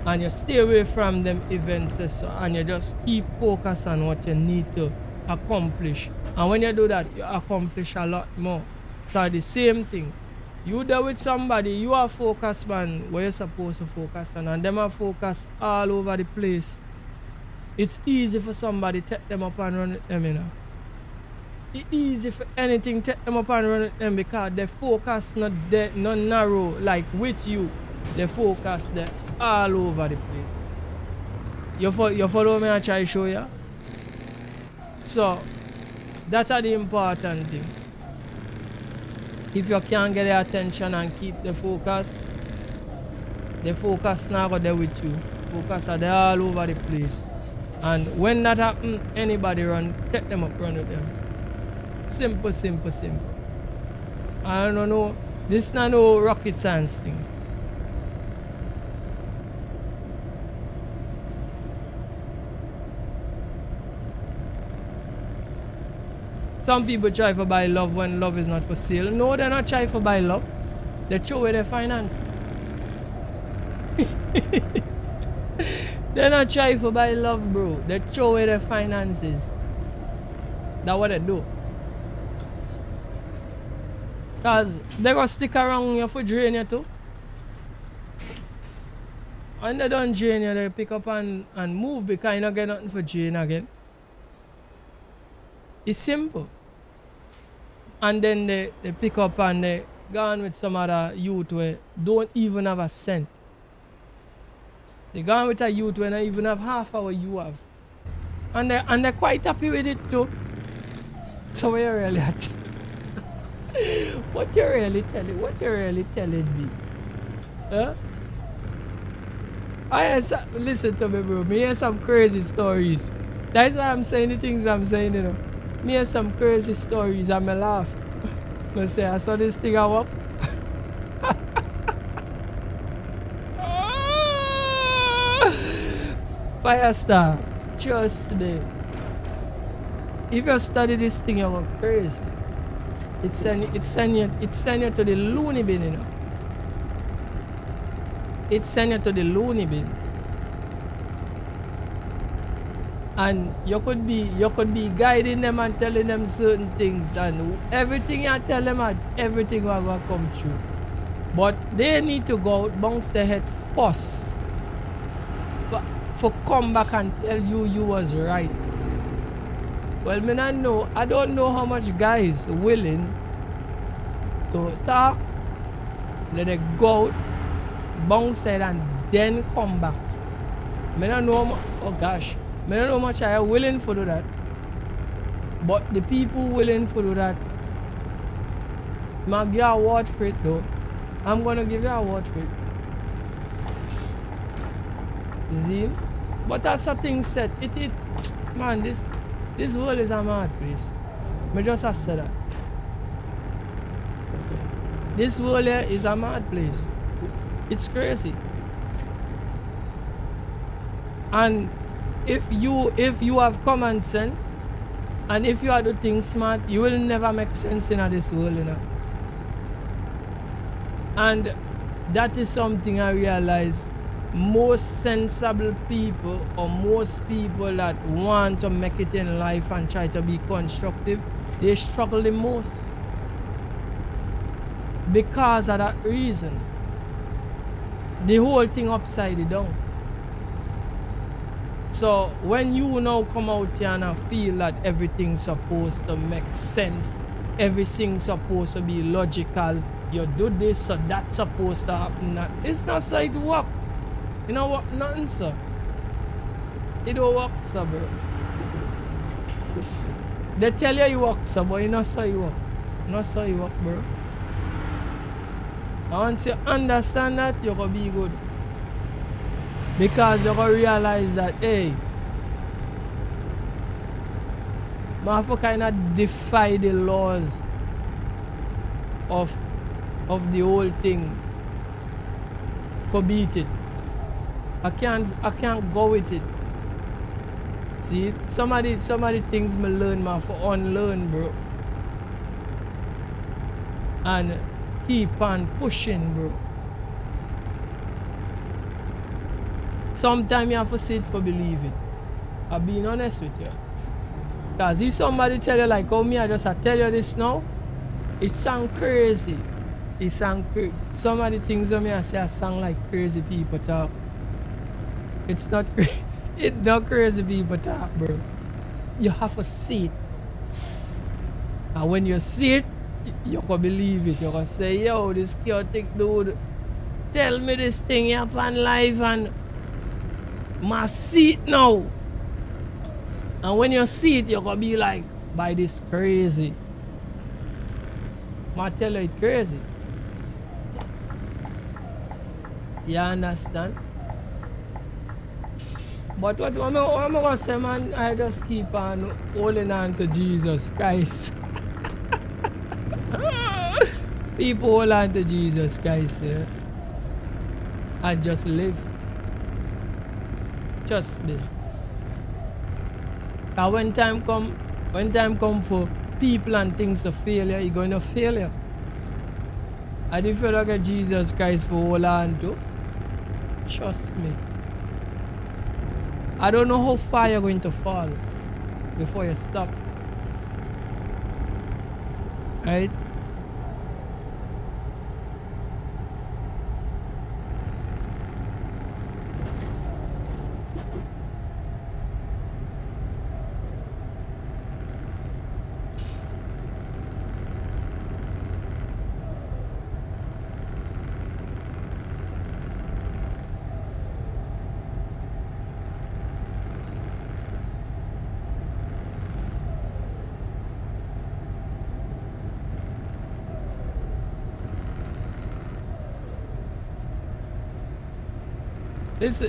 And you stay away from them events, and you just keep focused on what you need to accomplish. And when you do that, you accomplish a lot more. So the same thing. You there with somebody, you are focused, man, where you're supposed to focus on, and them are focused all over the place. It's easy for somebody to take them up and run with them, you know. It's easy for anything to take them up and run with them because they focus not narrow like with you. They focus there all over the place. You follow me and try to show you? So That's the important thing. If you can't get their attention and keep the focus now go there with you. Focus are there all over the place. And when that happens, anybody run, take them up, run with them. Simple, simple, simple. I don't know. This is not no rocket science thing. Some people try to buy love when love is not for sale. No, they're not trying to buy love. They throw away their finances. They're not trying to buy love, bro. They throw away their finances. That's what they do. Because they're going to stick around you for drain you too. And they don't drain you, they pick up and move because you don't get nothing for drain again. It's simple. And then they pick up and they go on with some other youth where don't even have a cent. They go on with a youth where they even have half of what you have. And they're quite happy with it too. So what you really at? What you really telling me? Huh? Listen to me, bro. Me hear some crazy stories. That's why I'm saying the things I'm saying, you know. Me hear some crazy stories and me laugh. I say, I saw this thing I walk. Firestar, trust me. If you study this thing, you go crazy. It send you to the loony bin, you know. It send you to the loony bin. And you could be guiding them and telling them certain things, and everything you tell them, everything will come true. But they need to go out, bounce their head first. But for come back and tell you was right. Well, I don't know how much guys willing to talk, let it go out, bounce it and then come back. I don't know, oh gosh, I don't know how much I are willing to do that. But the people willing to do that, I'm give you a award for it though. I'm gonna give you a award for it. See? But as a thing said, man, this world is a mad place. I just have said that. This world here is a mad place. It's crazy. And if you have common sense and if you are do things smart, you will never make sense in this world, you know. And that is something I realize. Most sensible people or most people that want to make it in life and try to be constructive, they struggle the most because of that reason. The whole thing upside down. So when you now come out here and feel that everything's supposed to make sense, everything's supposed to be logical, you do this so that's supposed to happen, it's not so it work. You know what? Nothing, sir. It don't work, sir, bro. They tell you work, sir, but you not so you work. Not so you work, bro. And once you understand that, you're gonna be good. Because you're gonna realize that, hey, motherfucker cannot defy the laws of the whole thing. Forbid it. I can't go with it. See, some of the things me learn, man, for unlearn, bro. And keep on pushing, bro. Sometimes you have to see it for believe it. I'm being honest with you. Because if somebody tell you like, oh me, I tell you this now, it sound crazy. It sound crazy. Some of the things that I say I sound like crazy people talk. It's not crazy. It's not crazy people talk, bro. You have to see it. And when you see it, you can believe it. You can say, yo, this chaotic dude, tell me this thing happen live and my see it now. And when you see it, you can be like, by this crazy. I tell you, it's crazy. You understand? But what I'm gonna say, man, I just keep on holding on to Jesus Christ. People hold on to Jesus Christ, yeah. And just live. Just live. And when time come for people and things to fail, you're going to fail. And if you look at Jesus Christ for hold on to, trust me. I don't know how far you're going to fall before you stop. Right?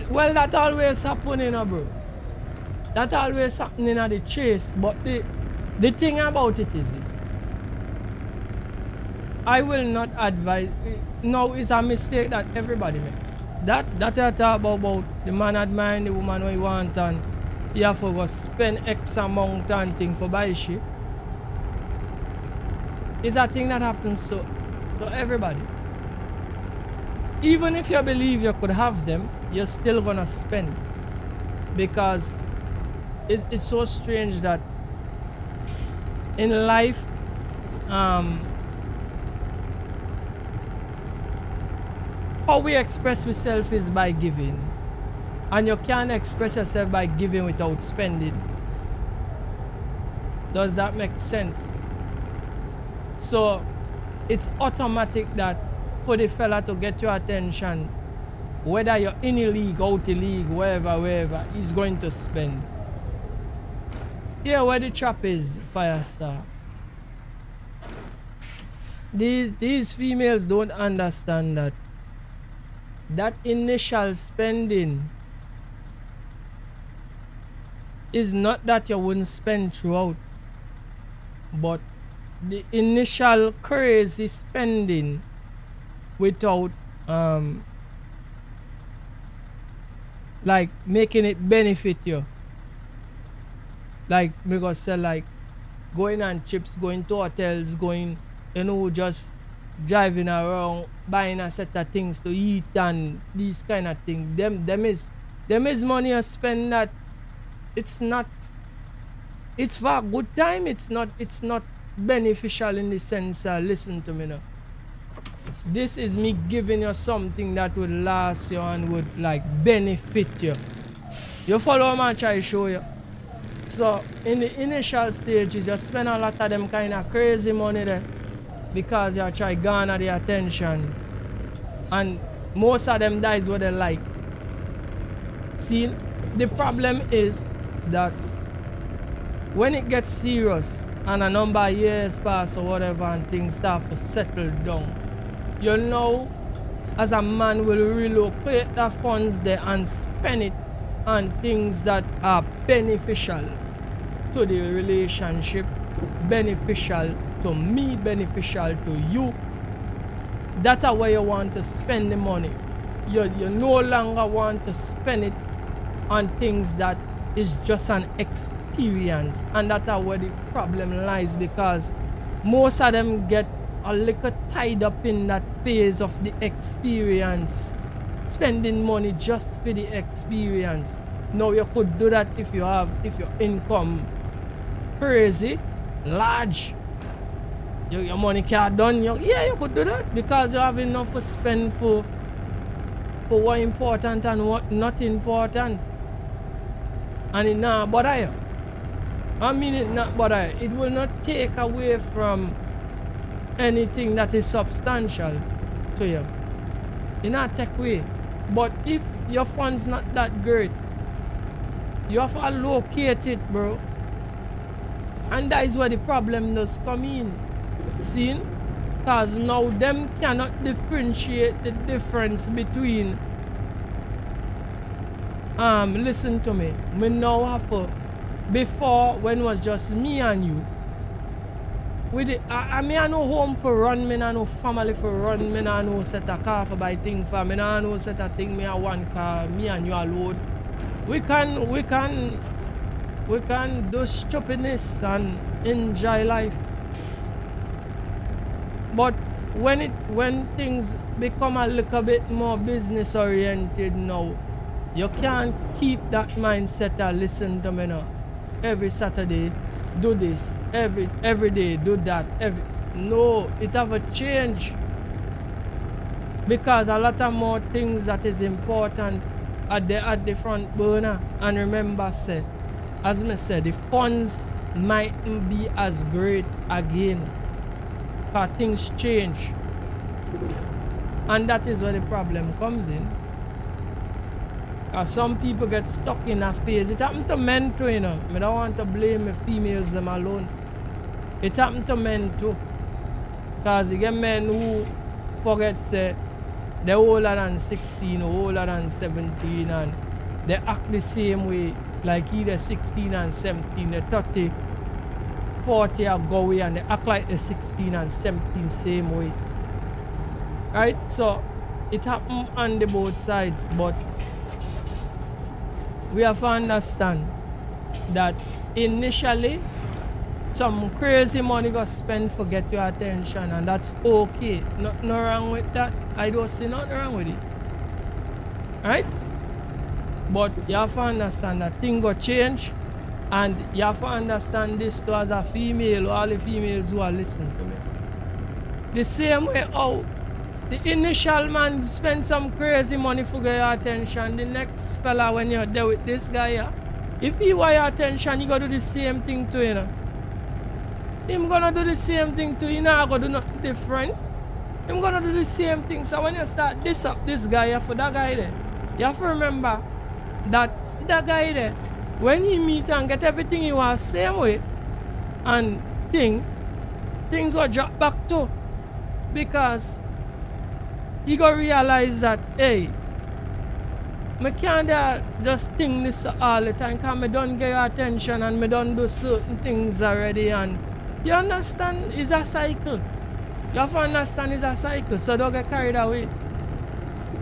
Well, that always happening, bro. That always happening at the chase. But the thing about it is this. I will not advise. No, it's a mistake that everybody makes. That I talk about the man admiring the woman what he want and you have to go spend X amount and thing for buy shit. It's a thing that happens to everybody. Even if you believe you could have them, you're still gonna spend. Because it's so strange that in life, how we express ourselves is by giving. And you can't express yourself by giving without spending. Does that make sense? So it's automatic that for the fella to get your attention, whether you're in a league, out the league, wherever, he's going to spend. Here where the trap is, Firestar. These females don't understand that initial spending is not that you wouldn't spend throughout, but the initial crazy spending without like making it benefit you. Like because say like going on trips, going to hotels, going, you know, just driving around, buying a set of things to eat and these kind of things. Them is money you spend that it's for a good time, it's not beneficial in the sense listen to me now. This is me giving you something that would last you and would like benefit you. You follow me, I try to show you. So in the initial stages, you spend a lot of them kind of crazy money there because you try to garner the attention. And most of them dies what they like. See, the problem is that when it gets serious and a number of years pass or whatever and things start to settle down, you know, as a man will relocate the funds there and spend it on things that are beneficial to the relationship, beneficial to me, beneficial to you. That's where you want to spend the money. You no longer want to spend it on things that is just an experience, and that's where the problem lies, because most of them get a little tied up in that phase of the experience, spending money just for the experience. Now you could do that if your income crazy, large, your money can't done, you could do that because you have enough to spend for what important and what not important. And it not bother you. I mean it not bother you. It will not take away from anything that is substantial to you. It not take away. But if your fund's not that great, you have to allocate it, bro. And that is where the problem does come in. See? Because now them cannot differentiate the difference between listen to me. Me now have to, before when it was just me and you, with it, I no home for run, me no family for run, me no set a car for buy thing for, me no set a thing, me a one car, me and you alone. We can do stupidness and enjoy life. But when things become a little bit more business oriented now, you can't keep that mindset and listen to me now. Every Saturday, do this. Every day, do that. No, it have a change. Because a lot of more things that is important at the front burner. And remember, as me said, the funds mightn't be as great again. Because things change. And that is where the problem comes in. Some people get stuck in a phase. It happened to men too, you know. I don't want to blame the females them alone. It happened to men too. Because you get men who forget say they're older than 16 or older than 17 and they act the same way like either 16 and 17, they're 30, 40 or go away and they act like they're 16 and 17 same way. Right? So it happened on the both sides, but we have to understand that initially some crazy money got spent for get your attention, and that's okay. Nothing wrong with that. I don't see nothing wrong with it. Right? But you have to understand that things got change, and you have to understand this too as a female, or all the females who are listening to me. The same way how the initial man spend some crazy money for get your attention. The next fella, when you're there with this guy, yeah, if he want your attention, you gotta do the same thing to him. Him gonna do the same thing to you. He not gonna do nothing different. Him gonna do the same thing. So when you start this up this guy for that guy there, you have to remember that guy there, when he meet and get everything he wants same way, and things will drop back too. Because you go realize that, hey, I can't just think this all the time because I don't get your attention and I don't do certain things already. And you understand, it's a cycle. You have to understand it's a cycle, so don't get carried away.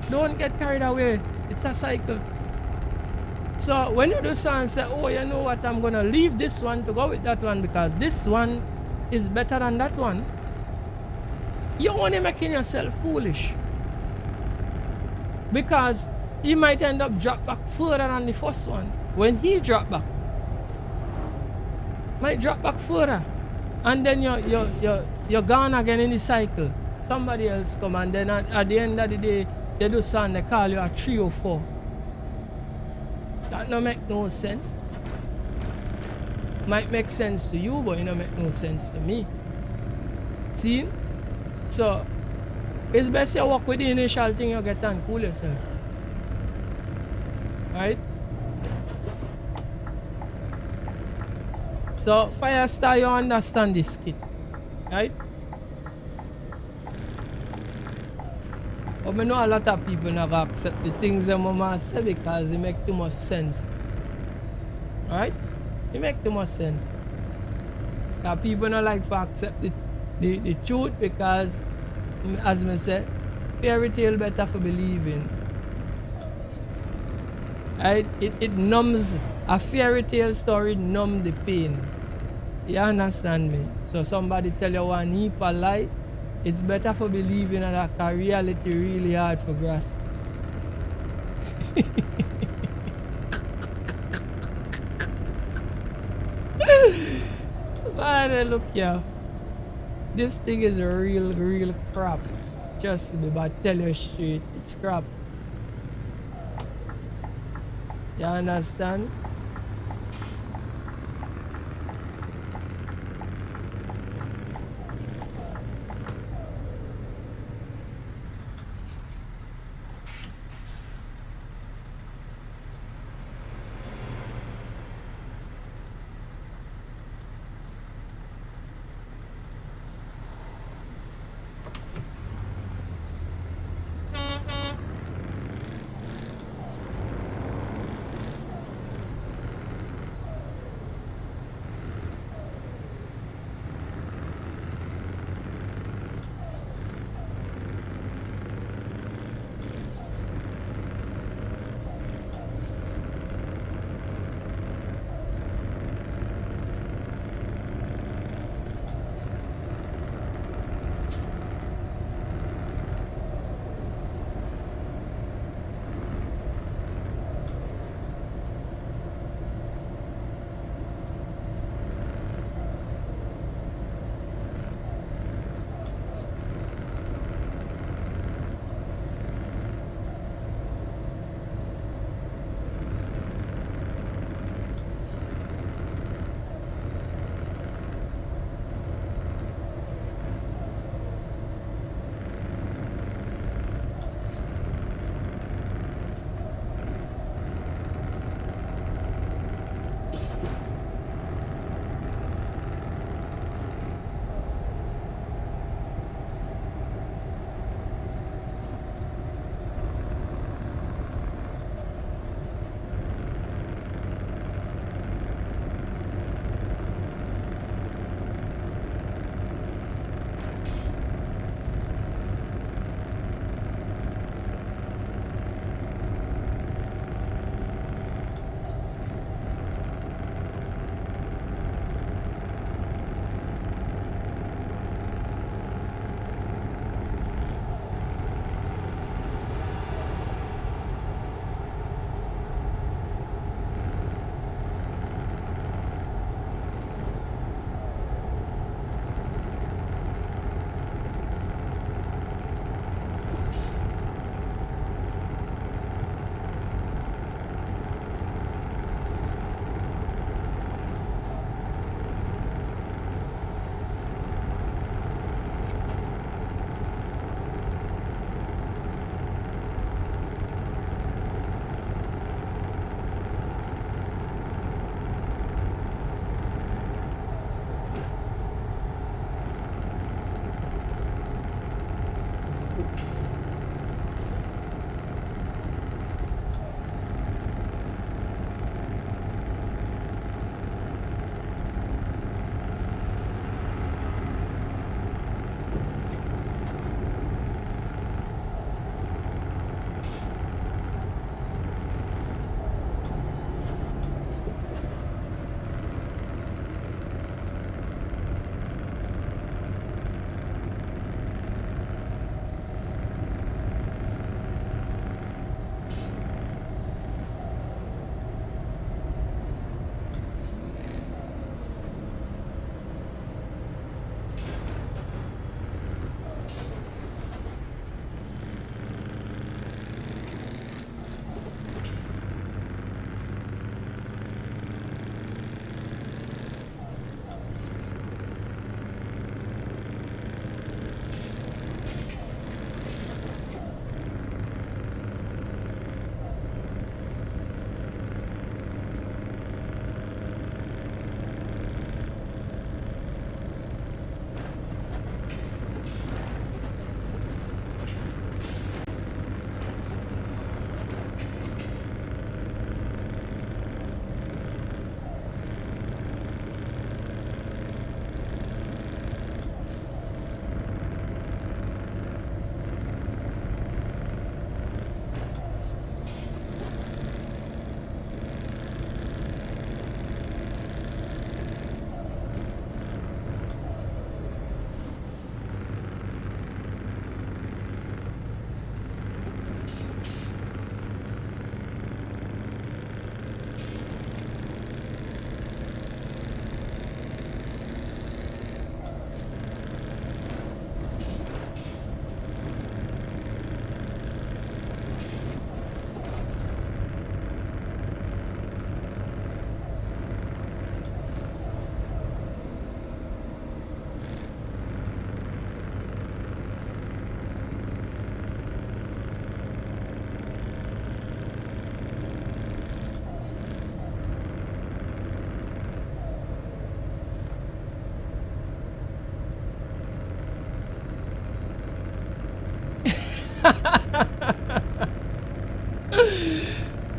Don't get carried away. It's a cycle. So when you do something and say, oh, you know what, I'm going to leave this one to go with that one because this one is better than that one, you're only making yourself foolish. Because he might end up drop back further than the first one. When he drop back, might drop back further. And then you're gone again in the cycle. Somebody else come and then at the end of the day, they do something, they call you a 3 or 4. That don't make no sense. Might make sense to you, but it don't make no sense to me. See? So, it's best you work with the initial thing you get and cool yourself. Right? So, Firestar, you understand this kid. Right? But I know a lot of people not accept the things that mama say because it make too much sense. Right? It make too much sense. That people not like to accept the truth because, as I said, fairy tale better for believing. Right? It numbs, a fairy tale story numb the pain. You understand me? So somebody tell you one heap a lie, it's better for believing that a reality really hard for grasp. Man, look here. This thing is real crap. Just me, but I tell you straight, it's crap. You understand?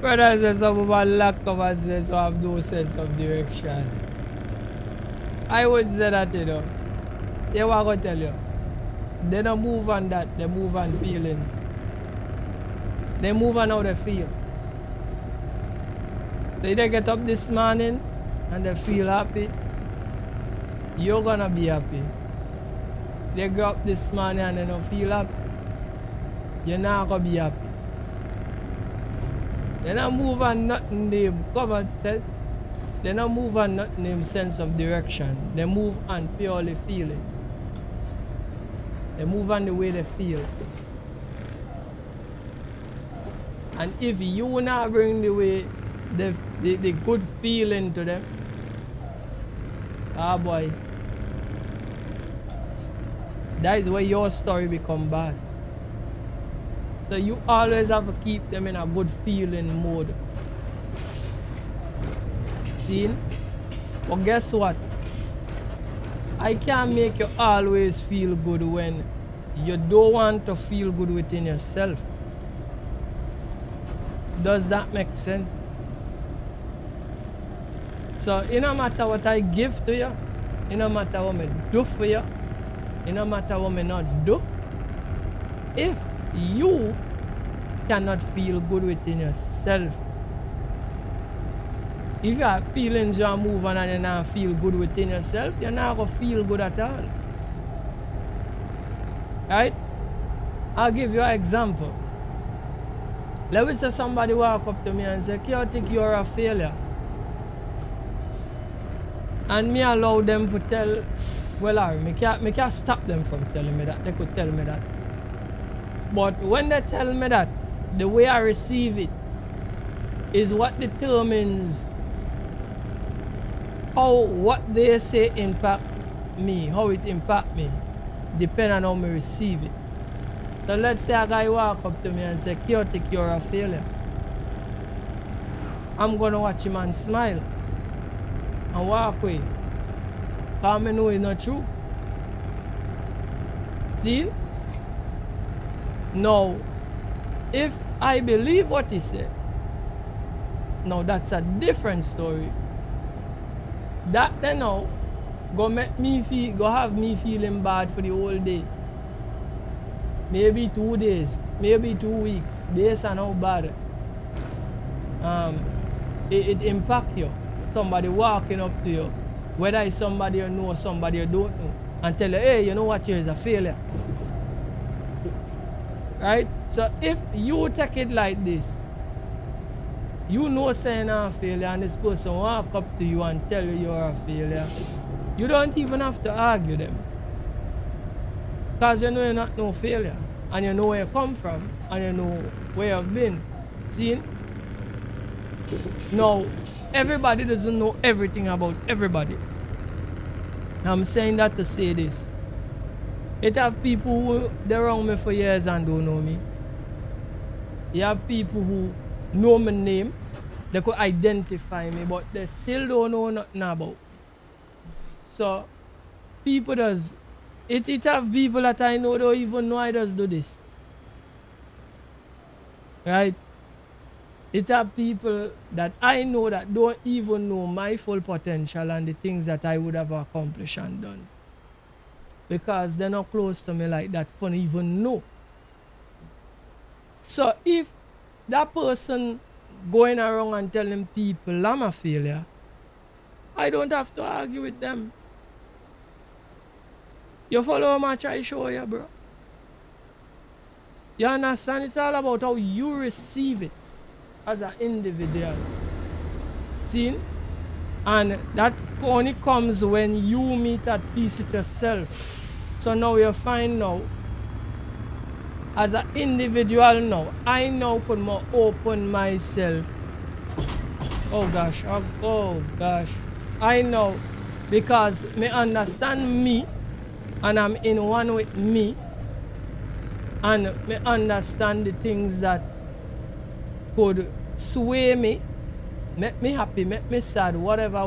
Brother says some about lack of and says so have no sense of direction. I would say that, you know. Yeah, what I'm gonna tell you. They don't move on that, they move on feelings. They move on how they feel. So they get up this morning and they feel happy, you're gonna be happy. They go up this morning and they don't feel happy, you're not gonna be happy. They don't move on nothing named common sense. They don't move on nothing named sense of direction. They move on purely feelings. They move on the way they feel. And if you not bring the way the good feeling to them, ah boy, that is where your story become bad. So you always have to keep them in a good feeling mode. See? But guess what? I can't make you always feel good when you don't want to feel good within yourself. Does that make sense? So it no matter what I give to you, it no matter what I do for you, it no matter what I not do, if you cannot feel good within yourself, if you have feelings you are moving and you not feel good within yourself, you're not going to feel good at all. Right? I'll give you an example. Let me say somebody walk up to me and say, "I think you're a failure." And me allow them to tell, well, me can't stop them from telling me that. They could tell me that. But when they tell me that, the way I receive it is what determines how what they say impact me, how it impact me, depending on how me receive it. So let's say a guy walk up to me and say, "I think you're a failure." I'm gonna watch him and smile and walk away, because I know it's not true. See? Now, if I believe what he said, now that's a different story. That then now go make me feel, go have me feeling bad for the whole day. Maybe 2 days, maybe 2 weeks, based on how bad it impact you. Somebody walking up to you, whether it's somebody you know or somebody you don't know, and tell you, "Hey, you know what, you're a failure." Right? So if you take it like this, you know saying you're a failure and this person walk up to you and tell you you're a failure, you don't even have to argue them. Because you know you're not no failure. And you know where you come from. And you know where you've been. See? Now, everybody doesn't know everything about everybody. I'm saying that to say this. It have people who they're around me for years and don't know me. You have people who know my name. They could identify me, but they still don't know nothing about me. So, people does... It have people that I know don't even know I just do this. Right? It have people that I know that don't even know my full potential and the things that I would have accomplished and done. Because they're not close to me like that for even know. So if that person going around and telling people I'm a failure, I don't have to argue with them. You follow my try show you, bro. You understand? It's all about how you receive it as an individual. See? And that only comes when you meet at peace with yourself. So now you find now, as an individual now, I now could more open myself. Oh gosh. I know, because me understand me, and I'm in one with me, and me understand the things that could sway me, make me happy, make me sad, whatever,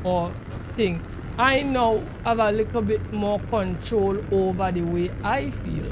or thing. I now have a little bit more control over the way I feel.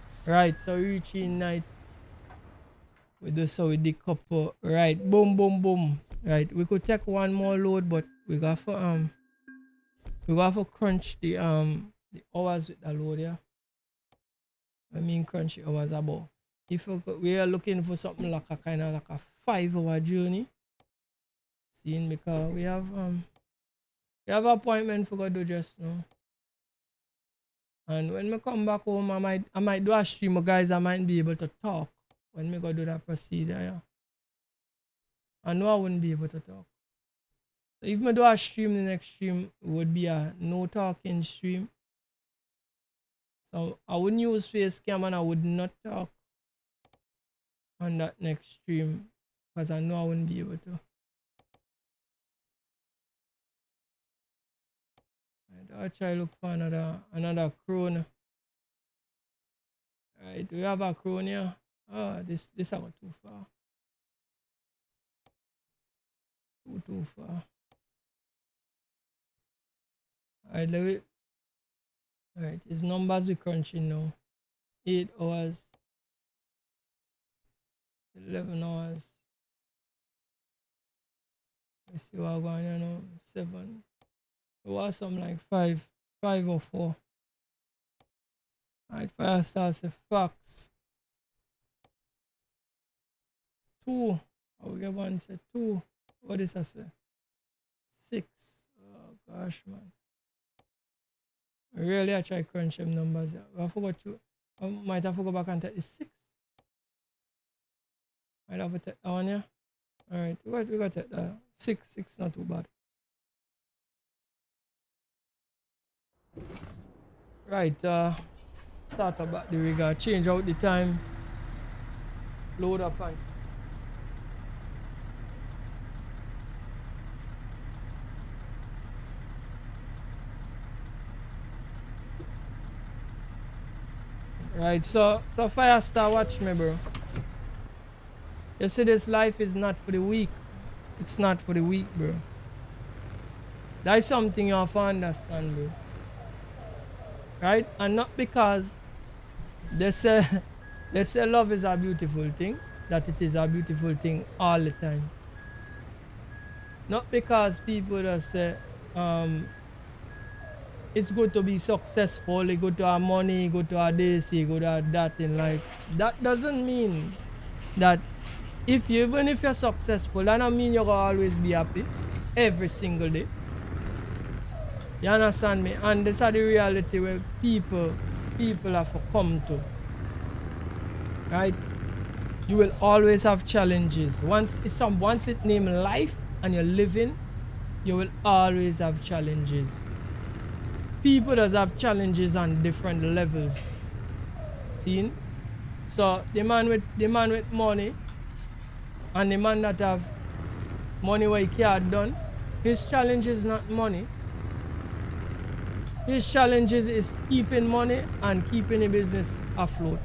Right, so reaching night. We do so with the couple. Right, boom, boom, boom. Right, we could take one more load, but we got to crunch the hours with the load, yeah. I mean crunch the hours about. If we are looking for something like a kind of like a 5-hour journey, seeing because we have appointment for go do just now. And when we come back home, I might do a stream, but guys, I might be able to talk when we go do that procedure, yeah. I know I wouldn't be able to talk. So if I do a stream, the next stream would be a no talking stream. So I wouldn't use face cam and I would not talk on that next stream because I know I wouldn't be able to. I'll try look for another Krone. Right, do we have a Krone here? Oh, this I got too far. Too far. Alright, let me. Alright, his numbers we crunching now. 8 hours. 11 hours. Let's see what I'm going on now. 7. It was something like 5 or 4. Alright, fire starts the fox. 2. Oh, we get one say 2. What is that say? 6. Oh gosh, man. Really, I try crunch them numbers. I forgot to. I might have to go back and take the 6. Might have to take that one, yeah. Alright, we got to take that. 6, not too bad. Right, start about the rig, change out the time, load up and right, so Firestar, watch me, bro. You see, this life is not for the weak. It's not for the weak, bro. That is something you have to understand, bro. Right? And not because they say love is a beautiful thing, that it is a beautiful thing all the time. Not because people just say it's good to be successful, it's good to have money, good to have this, good to have that in life. That doesn't mean that even if you're successful, that don't mean you're gonna always be happy every single day. You understand me? And this is the reality where people have to come to. Right? You will always have challenges. Once it named life and you're living, you will always have challenges. People does have challenges on different levels. See? So the man with money and the man that have money where he can't done, his challenge is not money. His challenge is keeping money and keeping the business afloat.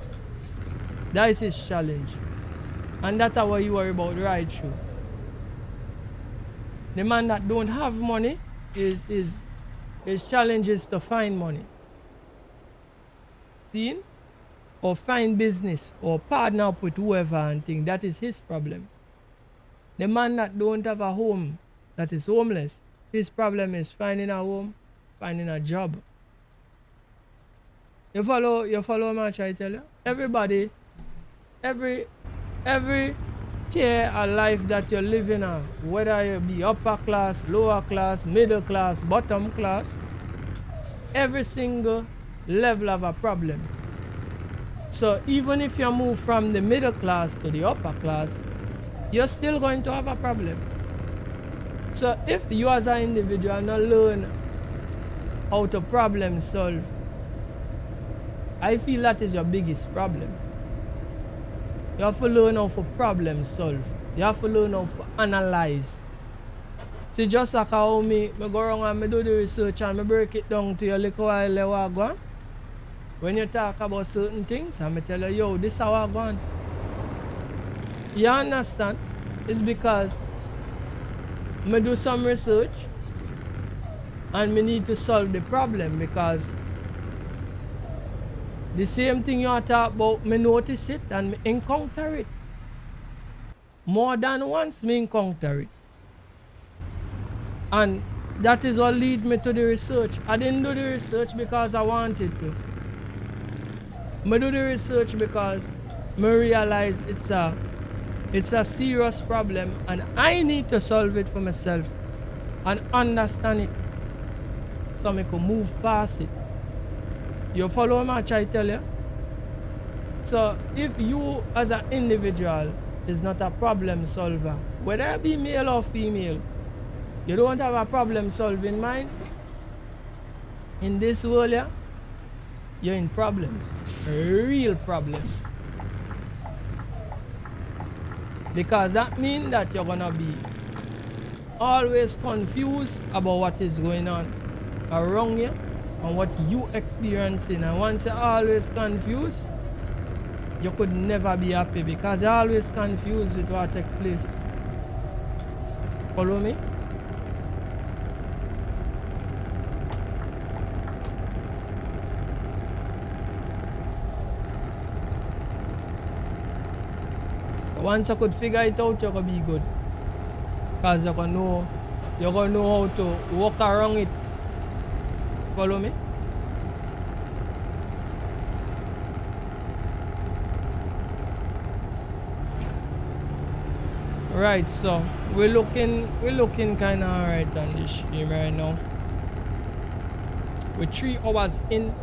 That is his challenge. And that's what you worry about right through. The man that don't have money, his challenge is to find money. See? Or find business or partner up with whoever and think that is his problem. The man that don't have a home, that is homeless, his problem is finding a home, finding a job. You follow me, I try to tell you? Everybody, every tier of life that you're living on, whether you be upper class, lower class, middle class, bottom class, every single level of a problem. So even if you move from the middle class to the upper class, you're still going to have a problem. So if you as an individual not learn how to problem solve, I feel that is your biggest problem. You have to learn how to problem solve. You have to learn how to analyze. See, just like how me go around and me do the research and me break it down to you a little while ago. When you talk about certain things, I tell you, yo, this is how I go on. You understand? It's because I do some research and I need to solve the problem, because The same thing you are talking about, me notice it and me encounter it. More than once me encounter it. And that is what lead me to the research. I didn't do the research because I wanted to. I do the research because I realize it's a serious problem and I need to solve it for myself and understand it so I can move past it. You follow me? I try to tell you? So if you as an individual is not a problem solver, whether it be male or female, you don't have a problem solving mind, in this world, yeah, you're in problems, real problems. Because that means that you're gonna be always confused about what is going on around you and what you experiencing. And once you're always confused, you could never be happy because you're always confused with what takes place. Follow me? Once you could figure it out, you're gonna be good. Because you're gonna know how to walk around it. Follow me? Right, so we're looking kinda alright on this stream right now. We're 3 hours in.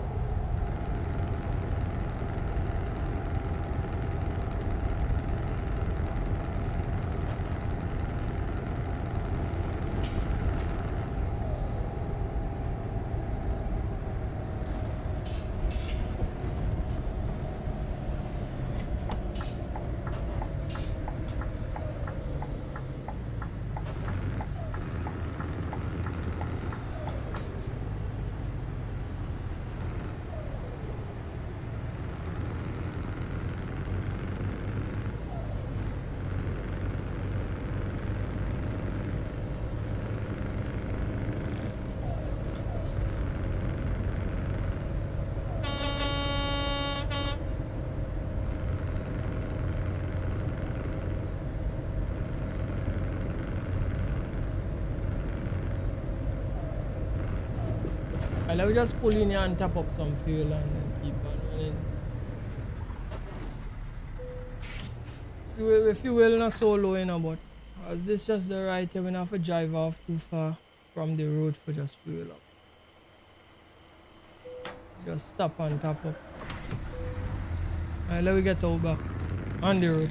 Let me just pull in here and tap up some fuel and then keep on running. The fuel not so low, you know, but as this just the right here, we don't have to drive off too far from the road for just fuel up. Just stop and tap up. Alright, let me get out back on the road.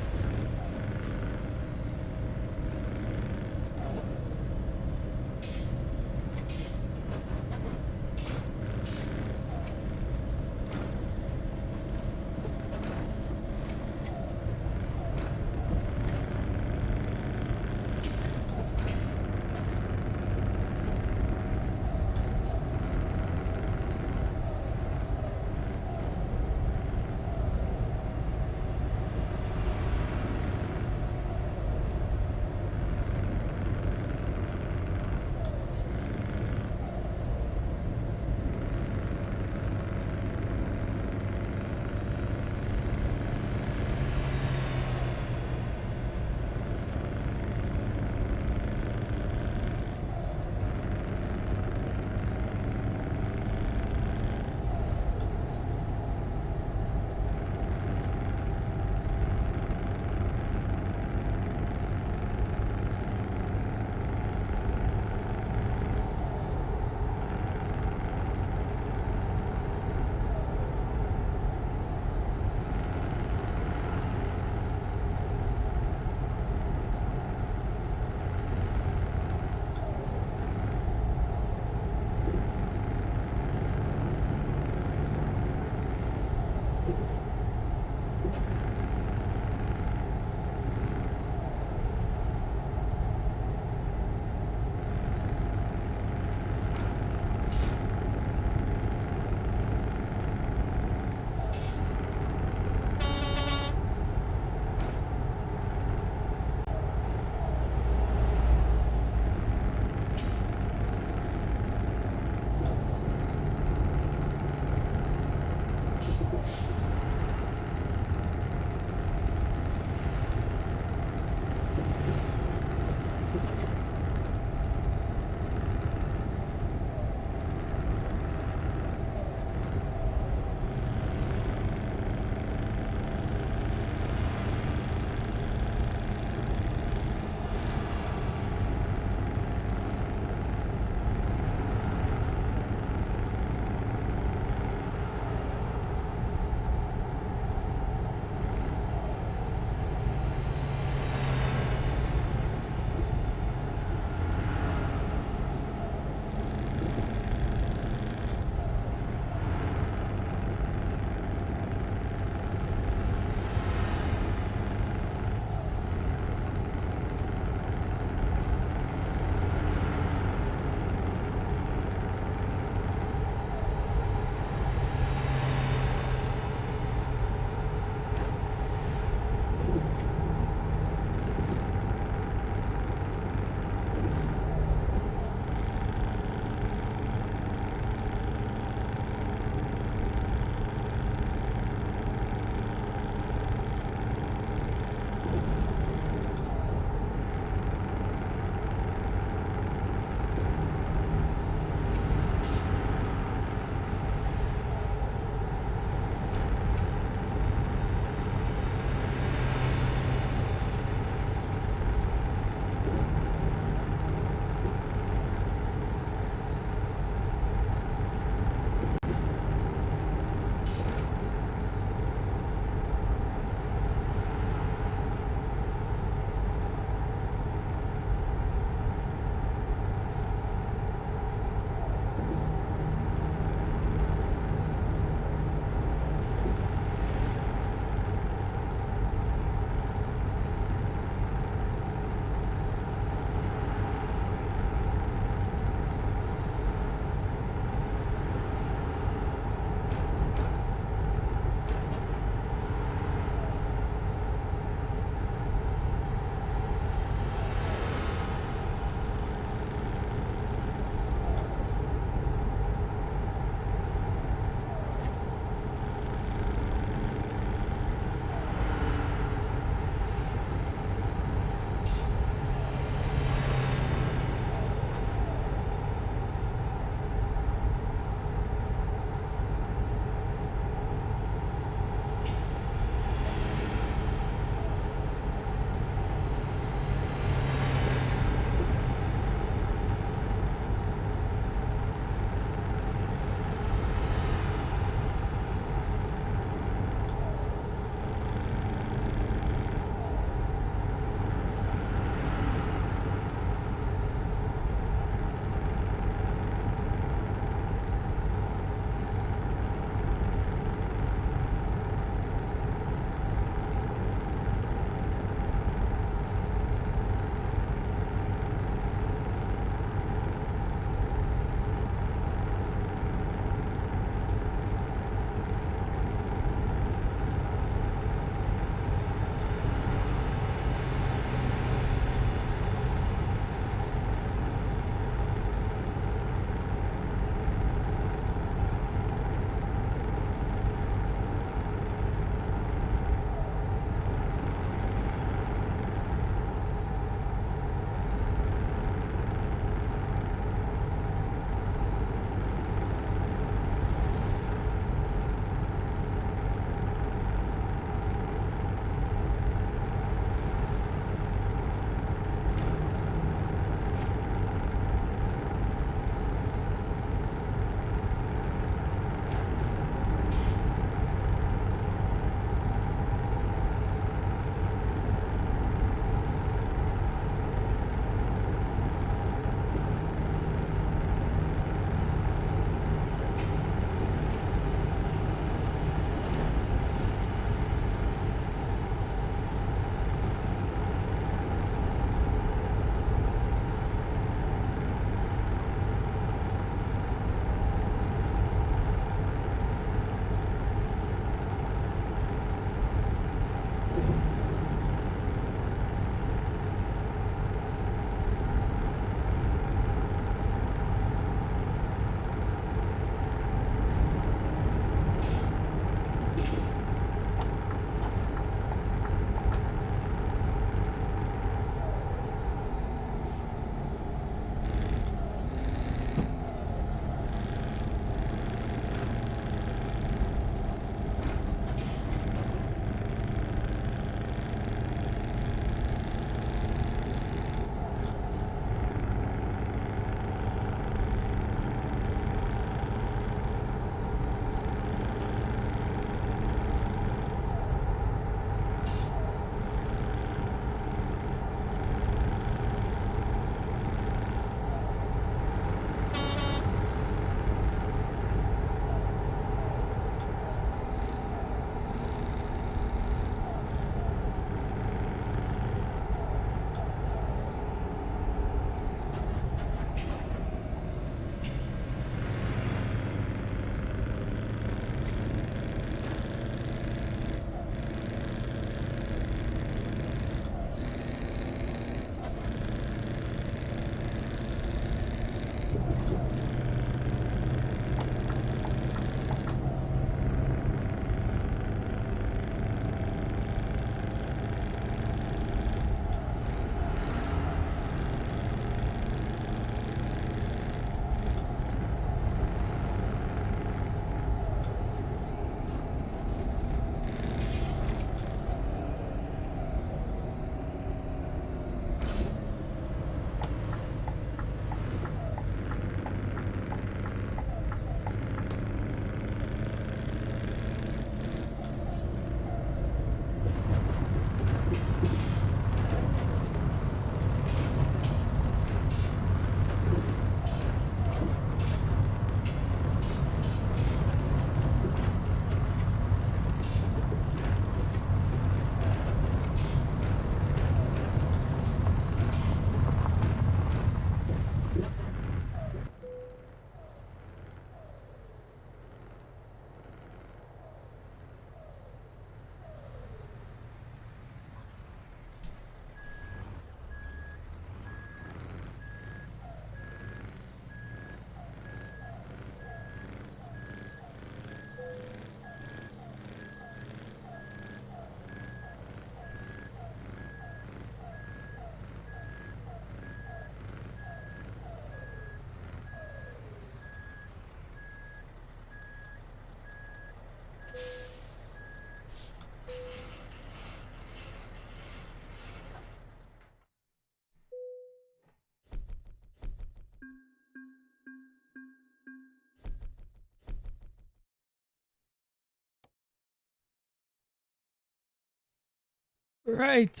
Right,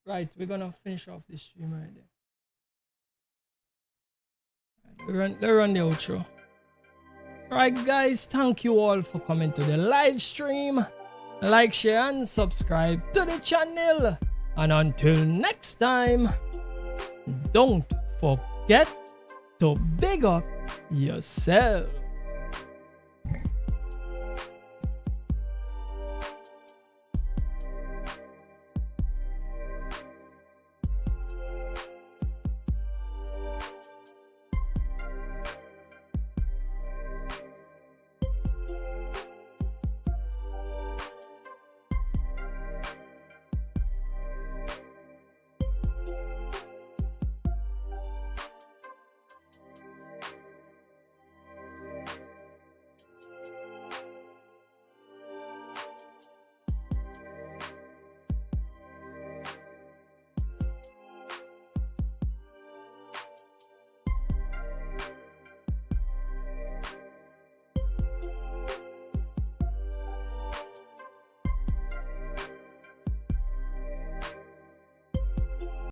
right, we're gonna finish off this stream right there. Let's run the outro. Right, guys, thank you all for coming to the live stream. Like, share, and subscribe to the channel. And until next time, don't forget to big up yourself.